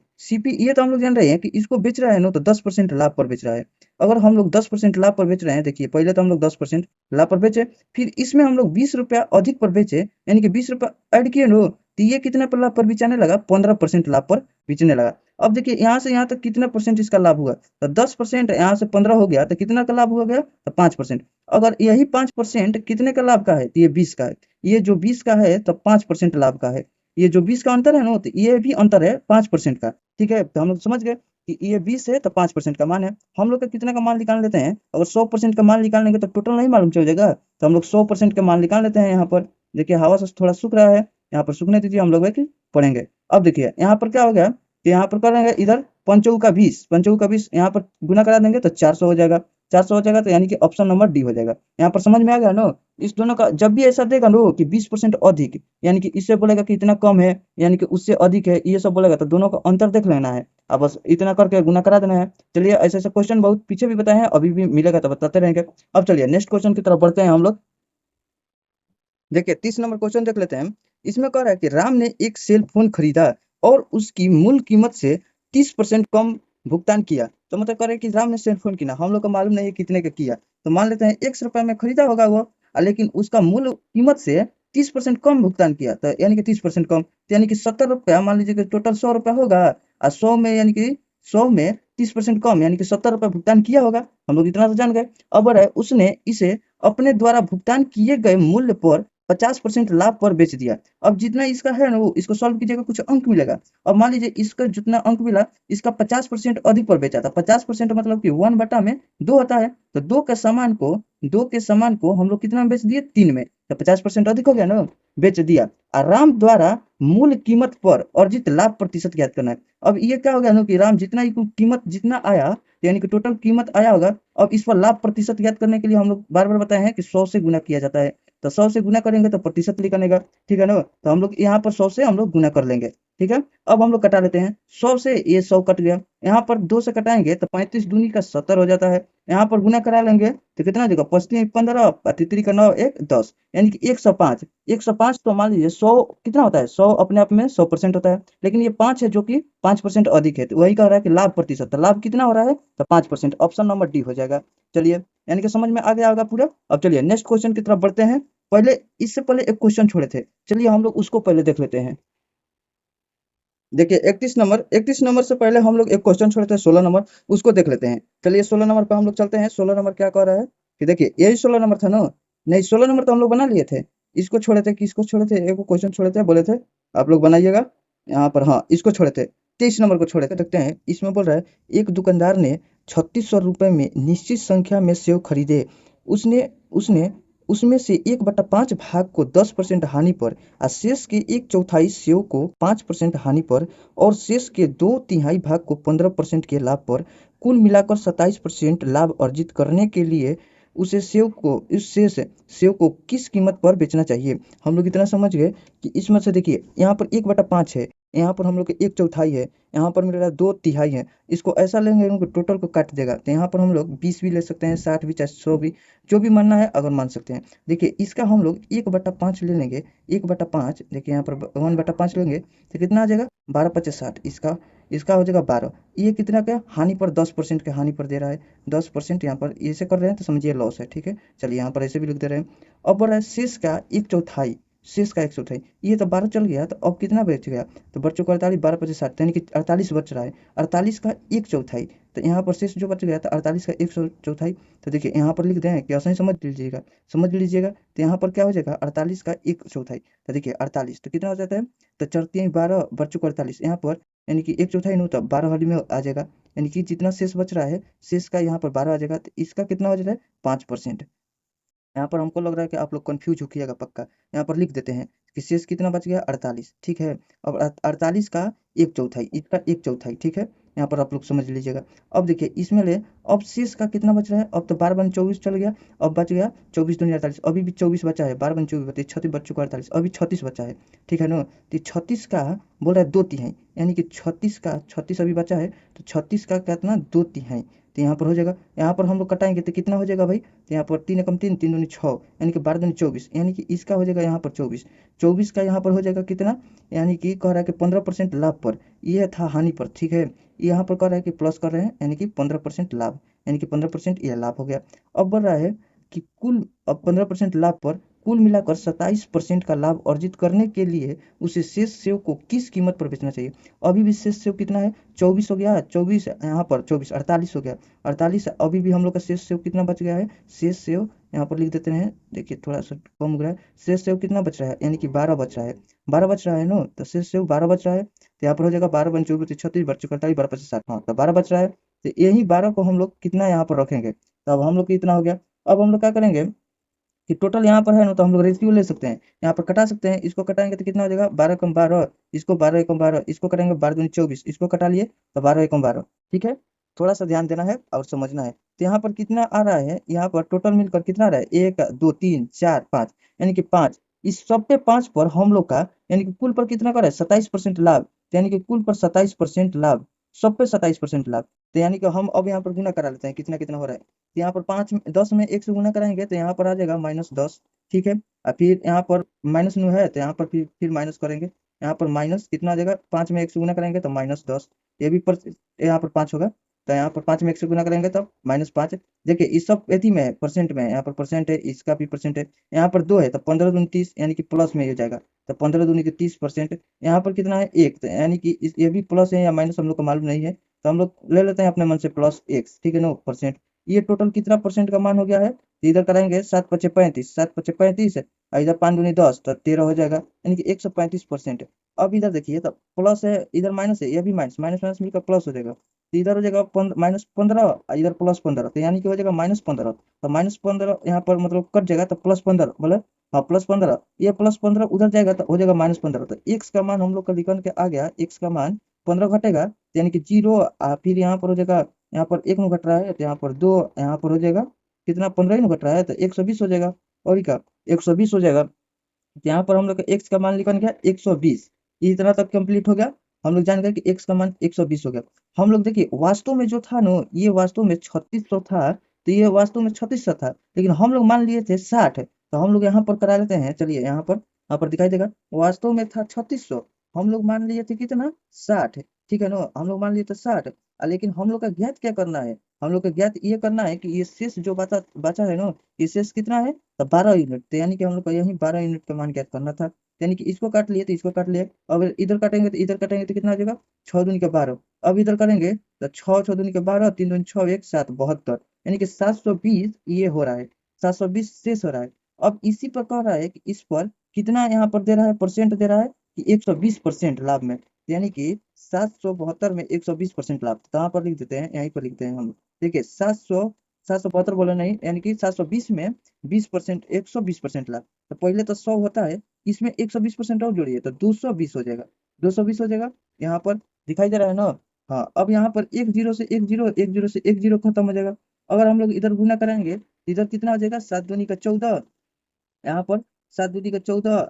ये तो हम लोग जान रहे हैं कि इसको बेच रहा है ना, तो 10% लाभ पर बेच रहा है। अगर हम लोग 10% लाभ पर बेच रहे हैं, देखिए पहले तो हम लोग 10% लाभ पर बेचे, फिर इसमें हम लोग 20 रुपया अधिक पर बेचे, यानी कि 20 रुपया ऐड किए नो, तो ये कितने पर लाभ पर बेचने लगा? 15% लाभ पर बेचने लगा। अब देखिए यहाँ से यहाँ तक कितना परसेंट इसका लाभ हुआ, तो 10%, यहाँ से 15 हो गया, तो कितना का लाभ हुआ गया? तो 5%। अगर यही 5% कितने का लाभ का है, तो ये 20 का है, ये जो 20 का है तो 5% लाभ का है, ये जो 20 का अंतर है ना, तो ये भी अंतर है 5% का। ठीक है, तो हम लोग समझ गए कि ये 20 है तो 5% का मान है। हम लोग का कितना का मान निकाल लेते हैं, अगर 100% का मान निकालेंगे तो टोटल नहीं मालूम चल जाएगा, तो हम लोग 100% का मान निकाल लेते हैं। यहाँ पर देखिए हवा से थोड़ा सूख रहा है, यहाँ पर सूखने दीजिए, हम लोग एक पढ़ेंगे। अब देखिए यहाँ पर क्या हो गया, तो यहाँ पर करेंगे इधर 5 का 20, 5 का 20 यहाँ पर गुना करा देंगे तो 400 हो जाएगा, 400 हो जाएगा, तो यानी कि ऑप्शन नंबर डी हो जाएगा। यहाँ पर समझ में आ गया ना? इस दोनों का जब भी ऐसा देगा नो कि 20% अधिक, यानी कि इससे बोलेगा कि इतना कम है, यानी कि उससे अधिक है, ये सब बोलेगा, तो दोनों का अंतर देख लेना है, अब बस इतना करके गुना करा देना है। चलिए ऐसे ऐसे क्वेश्चन बहुत पीछे भी बताए हैं, अभी भी मिलेगा तो बताते रहेंगे। अब चलिए नेक्स्ट क्वेश्चन की तरफ बढ़ते हैं हम लोग। देखिए 30 नंबर क्वेश्चन देख लेते हैं। इसमें कह रहा है कि राम ने एक सेल फोन खरीदा और उसकी मूल कीमत से 30% कम भुगतान किया, तो मतलब कह रहे हैं कि राम ने सेल फोन किना, हम लोग को मालूम नहीं है कितने का किया, तो मान लेते हैं 100 रुपए में खरीदा होगा वो, लेकिन उसका मूल कीमत से 30% कम भुगतान किया, तो यानी कि 30% कम, तो यानी कि 70 रुपया, मान लीजिए कि टोटल 100 रुपया होगा, और 100 में यानी कि 100 में 30% कम यानी कि 70 रुपया भुगतान किया होगा। हम लोग इतना तो जान गए। अब है उसने इसे अपने द्वारा भुगतान किए गए मूल्य पर 50% लाभ पर बेच दिया। अब जितना इसका है ना, वो इसको सॉल्व कीजिएगा, कुछ अंक मिलेगा। अब मान लीजिए इसका जितना अंक मिला, इसका 50% अधिक पर बेचा था। 50% मतलब कि 1/2 होता है, तो दो के सामान को हम लोग कितना में बेच दिए, 3 में, तो 50% अधिक हो गया ना, बेच दिया। और राम द्वारा मूल कीमत पर अर्जित लाभ प्रतिशत ज्ञात करना है। अब ये क्या हो गया ना कि राम जितना कीमत जितना आया, यानी कि टोटल कीमत आया होगा, अब इस पर लाभ प्रतिशत ज्ञात करने के लिए हम लोग बार बार बताए हैं कि 100 से गुना किया जाता है, तो 100 से गुना करेंगे तो प्रतिशत निकलेगा, ठीक है ना। तो हम लोग यहाँ पर 100 से हम लोग गुना कर लेंगे, ठीक है। अब हम लोग कटा लेते हैं, 100 से ये 100 कट गया, यहाँ पर 2 से कटाएंगे तो 35 दूनी का 70 हो जाता है। यहाँ पर गुना करा लेंगे तो कितना हो जाएगा, 25 15 तितरी का 9 1 10, यानी कि 105। 105 तो मान लीजिए 100 कितना होता है, 100 अपने आप में 100% होता है, लेकिन ये 5 है जो कि 5% अधिक है, तो वही कह रहा है कि लाभ प्रतिशत, तो लाभ कितना हो रहा है, तो 5%, ऑप्शन नंबर डी हो जाएगा। चलिए, यानी कि समझ में आ गया होगा पूरा। अब चलिए नेक्स्ट क्वेश्चन की तरफ बढ़ते हैं। पहले इससे पहले एक क्वेश्चन छोड़े थे, चलिए हम लोग उसको पहले देख लेते हैं। देखिए 31 नंबर से पहले हम लोग एक क्वेश्चन छोड़े थे, 16 नंबर, उसको देख लेते हैं। चलिए 16 नंबर पर हम लोग चलते हैं। 16 नंबर क्या कह रहा है कि देखिए यही 16 नंबर था ना, नहीं 16 नंबर तो हम लोग बना लिए थे, इसको छोड़े थे, किसको छोड़े थे, एक क्वेश्चन छोड़े थे, बोले थे आप लोग बनाइएगा यहाँ पर, हाँ इसको छोड़े थे, 23 नंबर को छोड़े थे। देखते हैं, इसमें बोल रहा है एक दुकानदार ने 3600 रुपये में निश्चित संख्या में सेव खरीदे। उसने उसने उसमें से 1/5 भाग को 10% हानि पर, और शेष के 1/4 सेव को 5% हानि पर, और शेष के 2/3 भाग को 15% के लाभ पर, कुल मिलाकर 27% लाभ अर्जित करने के लिए उसे सेव को किस कीमत पर बेचना चाहिए। हम लोग इतना समझ गए कि इसमें से देखिए यहाँ पर 1/5 है, यहाँ पर हम लोग के 1/4 है, यहाँ पर मिल रहा है 2/3 है। इसको ऐसा लेंगे, उनको टोटल को काट देगा, तो यहाँ पर हम लोग 20 भी ले सकते हैं, 60 भी, चाहे 100 भी, जो भी मानना है अगर मान सकते हैं। देखिए इसका हम लोग 1/5 ले लेंगे, 1/5 देखिए यहाँ पर 1/5 लेंगे तो कितना आ जाएगा, 12×5 = 60, इसका इसका हो जाएगा 12। ये कितना का हानि पर, 10% के हानि पर दे रहा है, 10% यहाँ पर ऐसे कर रहे हैं तो समझिए लॉस है, ठीक है। चलिए यहाँ पर ऐसे भी लिख दे रहे हैं। अब बढ़ रहा है शेष का 1/4, शेष का 1/4, ये तो 12 चल गया, तो अब कितना बच गया, तो बच चुका 48, 12×5 = 60, यानी कि 48 बच रहा है। 48 का 1/4, तो यहाँ पर शेष जो बच गया था 48 का 1/4, तो देखिए यहाँ पर लिख दें कि ऐसा ही समझ लीजिएगा, तो यहाँ पर क्या हो जाएगा, 48 का 1/4, तो देखिए 48 तो कितना हो जाता है, तो 4×3 = 12, बच चुका 48 यहाँ पर, यानी कि 1/4 नहीं होता 12 वाली में आ जाएगा, यानी कि जितना शेष बच रहा है, शेष का यहाँ पर 12 आ जाएगा, तो इसका कितना हो जाता है, 5%। यहाँ पर हमको लग रहा है कि आप लोग कंफ्यूज हो किएगा पक्का। यहाँ पर लिख देते हैं कि शेष कितना बच गया, 48, ठीक है। अब 48 का 1/4, इसका 1/4, ठीक है। यहाँ पर आप लोग समझ लीजिएगा। अब देखिए इसमें ले, अब शेष का कितना बच रहा है, अब तो 12×24 चल गया, अब बच गया 24 दूनी 48, अभी भी 24 बचा है, 12×24 बचे 36, बच चुका 48, अभी 36 बचा है, ठीक है ना। तो 36 का बोल रहा है 2/3, यानी कि 36 अभी बचा है, तो 36 का कितना, 2/3, तो यहाँ पर हो जाएगा। यहाँ पर हम लोग कटाएंगे तो कितना हो जाएगा भाई, तो यहाँ पर 3 एकम 3, 3 दूनी 6, यानी कि 12 दूनी 24, यानी कि इसका हो जाएगा यहाँ पर 24। 24 का यहाँ पर हो जाएगा कितना, यानी कि कह रहा है कि 15% लाभ पर, यह था हानि पर, ठीक है। यहाँ पर कह रहा है कि प्लस कर रहे हैं, यानी कि 15% लाभ, यानी कि 15% यह लाभ हो गया। अब बढ़ रहा है कि कुल, अब 15% लाभ पर कुल मिलाकर 27% का लाभ अर्जित करने के लिए उसे शेष सेव को किस कीमत पर बेचना चाहिए। अभी भी शेष सेव कितना है, 24 हो गया, 24 यहाँ पर 24, 48 हो गया, 48, अभी भी हम लोग का शेष सेव कितना बच गया है, शेष सेव यहाँ पर लिख देते हैं, देखिए थोड़ा सा कम हो गया है, शेष सेव कितना बच रहा है, यानी कि 12 बच रहा है, 12 बच रहा है ना, तो शेष सेव 12 बच रहा है, तो यहाँ पर हो जाएगा 12×24 = 36, बच चुका 48, 12×5 = 60, हाँ तो 12 बच रहा है। तो यही 12 को हम लोग कितना यहाँ पर रखेंगे, तो अब हम लोग को इतना हो गया। अब हम लोग क्या करेंगे कि टोटल यहाँ पर है ना, तो हम लोग रेशियो ले सकते हैं, यहाँ पर कटा सकते हैं, इसको कटाएंगे तो कितना हो जाएगा, 12×12, इसको 12×12, इसको करेंगे 12×24, इसको कटा लिए तो 12×12, ठीक है। थोड़ा सा ध्यान देना है और समझना है। तो यहाँ पर कितना आ रहा है, यहाँ पर टोटल मिलकर कितना आ रहा है, 1 2 3 4 5, यानी कि 5, इस सब पे 5 पर हम लोग का, यानी कि कुल पर कितना कर रहा है, 27% लाभ, तो यानी कि कुल पर 27% लाभ, सब पे 27% लाभ। तो यानी कि हम अब यहाँ पर गुना करा लेते हैं, कितना कितना हो रहा है, तो यहाँ पर 10 में 1 से गुना कराएंगे तो यहाँ पर आ जाएगा -10, ठीक है। और फिर यहाँ पर माइनस न्यू है, तो यहाँ पर फिर माइनस करेंगे, यहाँ पर माइनस कितना आ जाएगा, 5 में 1 से गुना करेंगे तो -10, ये भी पर यहाँ पर 5 होगा, तो यहाँ पर 5 में 1 से गुना करेंगे तो -5। देखिए इस सब एथी में है, परसेंट में है, यहाँ पर परसेंट है, इसका भी परसेंट है। यहाँ पर 2 है तो 15 दूनी 30 यानी कि प्लस में हो जाएगा। तो 15 दूनी के 30%। यहाँ पर कितना है 1, तो यानी कि ये भी प्लस है या माइनस हम लोग को मालूम नहीं है, तो हम लोग ले लेते हैं अपने मन से +x, ठीक है ना, परसेंट। ये टोटल कितना परसेंट का मान हो गया है, तो इधर कराएंगे 7 पचे 35, 7 पचे 35 है, और इधर 5 दूनी 10 तो 13 हो जाएगा, यानी कि 135%। अब इधर देखिए तो प्लस है, इधर माइनस है, ये भी माइनस, माइनस माइनस मिलकर प्लस हो जाएगा, तो इधर हो जाएगा -15, इधर +15, तो यानी कि हो जाएगा -15। तो -15 यहाँ पर मतलब कट जाएगा, तो +15 मतलब, हाँ +15, ये +15 उधर जाएगा तो हो जाएगा -15। तो x का मान हम लोग का निकल के आ गया, x का मान 15 घटेगा, तो यानी कि 0, फिर यहाँ पर हो जाएगा, यहाँ पर 1 घट रहा है, तो यहाँ पर 2, यहाँ पर हो जाएगा कितना, 15 ही घट रहा है, तो 120 हो जाएगा। और क्या 120 हो जाएगा, तो यहाँ पर हम लोग का x का मान निकल गया 120। इतना तक कंप्लीट हो गया, हम लोग जान गए कि x का मान 120 हो गया। हम लोग देखिए वास्तव में जो था ना, ये वास्तव में 3600 था, तो ये वास्तव में 3600 था, लेकिन हम लोग मान लिए थे 60। तो हम लोग यहाँ पर करा लेते हैं, चलिए यहाँ पर दिखाई देगा, वास्तव में था 3600, हम लोग मान लिए थे कितना, 60, ठीक है ना, हम लोग मान लिए थे 60। लेकिन हम लोग का ज्ञात क्या करना है, हम लोग का ज्ञात ये करना है कि ये शेष जो बचा बचा है ना, ये शेष कितना है, तो 12 यूनिट, तो यानी कि हम लोग को यही 12 यूनिट का मान ज्ञात करना था। यानी कि इसको काट लिए तो इसको काट लिए, अगर इधर काटेंगे तो इधर काटेंगे तो कितना हो जाएगा, 6 दूनी के 12। अब इधर करेंगे तो 6 दूनी के 12, 3 दूनी 6, 1 7, 72, यानी कि 720 ये हो रहा है, 720 शेष हो रहा है। अब इसी पर कह रहा है कि इस पर कितना यहाँ पर दे रहा है, परसेंट दे रहा है कि 120% लाभ में, यानी कि 772 में 120% लाभ, तो यहाँ पर लिख देते हैं, यहीं पर लिखते हैं हम। देखिए 772 बोले नहीं, यानी कि 720 में 20%, 120% लाभ। तो पहले तो 100 होता है, इसमें 120% और जोड़िए तो 220 हो जाएगा, 220 हो जाएगा। यहाँ पर दिखाई दे रहा है ना, हाँ। अब यहाँ पर एक जीरो से एक जीरो, एक जीरो से एक जीरो खत्म हो जाएगा। अगर हम लोग इधर गुना करेंगे, इधर कितना हो जाएगा, 7 दूनी का 14, यहाँ पर 7 दूनी का 14,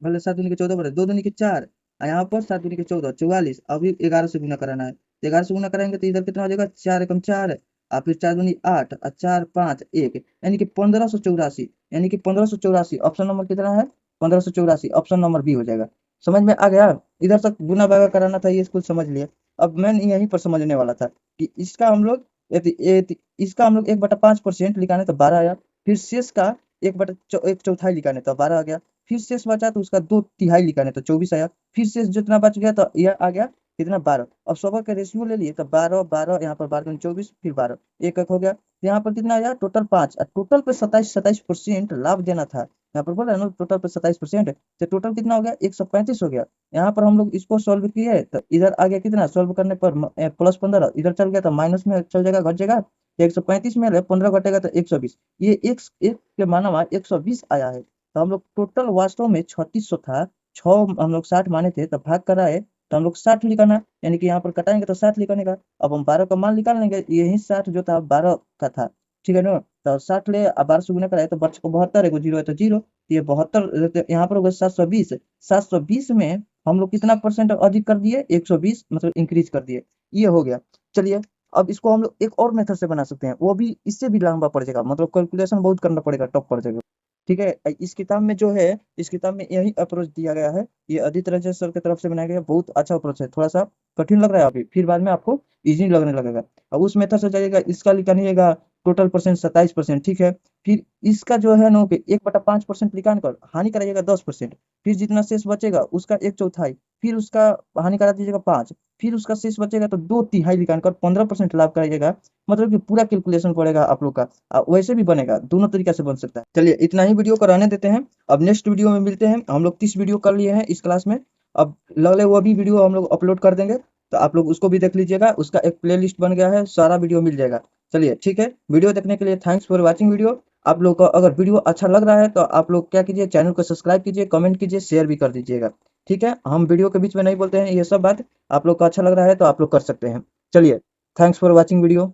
मतलब 7 दूनी का 14 बोले, 2 दूनी के 4, यहाँ पर 7 दूनी के 14, 44। अभी 11 से गुना कराना है, तो 11 से गुना कराएंगे तो इधर कितना हो जाएगा, 4 एकम 4, और फिर 4 दूनी 8, और 4 5 1, यानी कि 1584, यानी कि 1584 ऑप्शन नंबर कितना है, 1584 ऑप्शन नंबर बी हो जाएगा। समझ में आ गया, इधर तक गुना भागा कराना था, ये कुछ समझ लिया। अब मैं यहीं पर समझने वाला था कि इसका हम लोग इसका हम लोग 1/5% निकाले तो 12 आया, फिर शेष का 1/4 निकाले तो 12 आ गया, फिर शेष बचा तो उसका 2/3 निकाले तो 24 आया, फिर शेष जितना बच गया तो यह आ गया कितना, 12। अब सब का रेशियो ले लिए तो 12 12, यहाँ पर 12 24, फिर 12, एक एक हो गया, तो यहाँ पर कितना आया, टोटल 5, और टोटल पे 27% लाभ देना था। यहाँ पर बोल रहा है ना टोटल पे 27%, तो टोटल कितना हो गया, 135 हो गया। यहाँ पर हम लोग इसको सॉल्व किए तो इधर आ गया कितना, सॉल्व करने पर +15, इधर चल गया तो माइनस में चल जाएगा, घट जाएगा, 135 में 15 घटेगा तो 120, ये एक एक के माना 120 आया है। तो हम लोग टोटल वास्तव में 3600 था, 6 हम लोग 60 माने थे, तो भाग करा है तो हम लोग 60 लिखाना, यानी कि यहाँ पर कटाएंगे तो 60 लिखाने का। अब हम 12 का मान निकाल लेंगे, यही 60 जो था 12 का था, ठीक है ना, तो 60 ले, अब 12 से गुना कराए तो बच को 72 है, जीरो है तो जीरो, ये 72, यहाँ पर होगा 720, 720 में हम लोग कितना परसेंट अधिक कर दिए, 120, मतलब इंक्रीज कर दिए, ये हो गया। चलिए अब इसको हम लोग एक और मेथड से बना सकते हैं, वो भी इससे भी लंबा पड़ जाएगा, मतलब कैलकुलेशन बहुत करना पड़ेगा, टफ पड़ जाएगा, ठीक है। इस किताब में जो है, इस किताब में यही अप्रोच दिया गया है, ये आदित्य रंजन सर की तरफ से बनाया गया, बहुत अच्छा अप्रोच है, थोड़ा सा कठिन लग रहा है अभी, फिर बाद में आपको इजी लगने लगेगा। अब उस मेथड से जाइएगा, इसका लिखिएगा टोटल परसेंट 27%, ठीक है। फिर इसका जो है ना कि 1/5% निकाल कर हानि कराइएगा 10%, फिर जितना शेष बचेगा उसका 1/4, फिर उसका हानि करा दीजिएगा 5, फिर उसका शेष बचेगा तो 2/3 निकाल कर 15% लाभ कराइएगा, मतलब कि पूरा कैलकुलेशन पड़ेगा आप लोग का। वैसे भी बनेगा, दोनों तरीका से बन सकता है। चलिए इतना ही वीडियो को रहने देते हैं, अब नेक्स्ट वीडियो में मिलते हैं। हम लोग 30 वीडियो कर लिए हैं इस क्लास में, अब लगले वो भी वीडियो हम लोग अपलोड कर देंगे, तो आप लोग उसको भी देख लीजिएगा, उसका एक प्ले लिस्ट बन गया है, सारा वीडियो मिल जाएगा। चलिए ठीक है, वीडियो देखने के लिए थैंक्स फॉर वॉचिंग वीडियो। आप लोग को अगर वीडियो अच्छा लग रहा है तो आप लोग क्या कीजिए, चैनल को सब्सक्राइब कीजिए, कमेंट कीजिए, शेयर भी कर दीजिएगा, ठीक है। हम वीडियो के बीच में नहीं बोलते हैं ये सब बात, आप लोग को अच्छा लग रहा है तो आप लोग कर सकते हैं। चलिए, थैंक्स फॉर वॉचिंग वीडियो।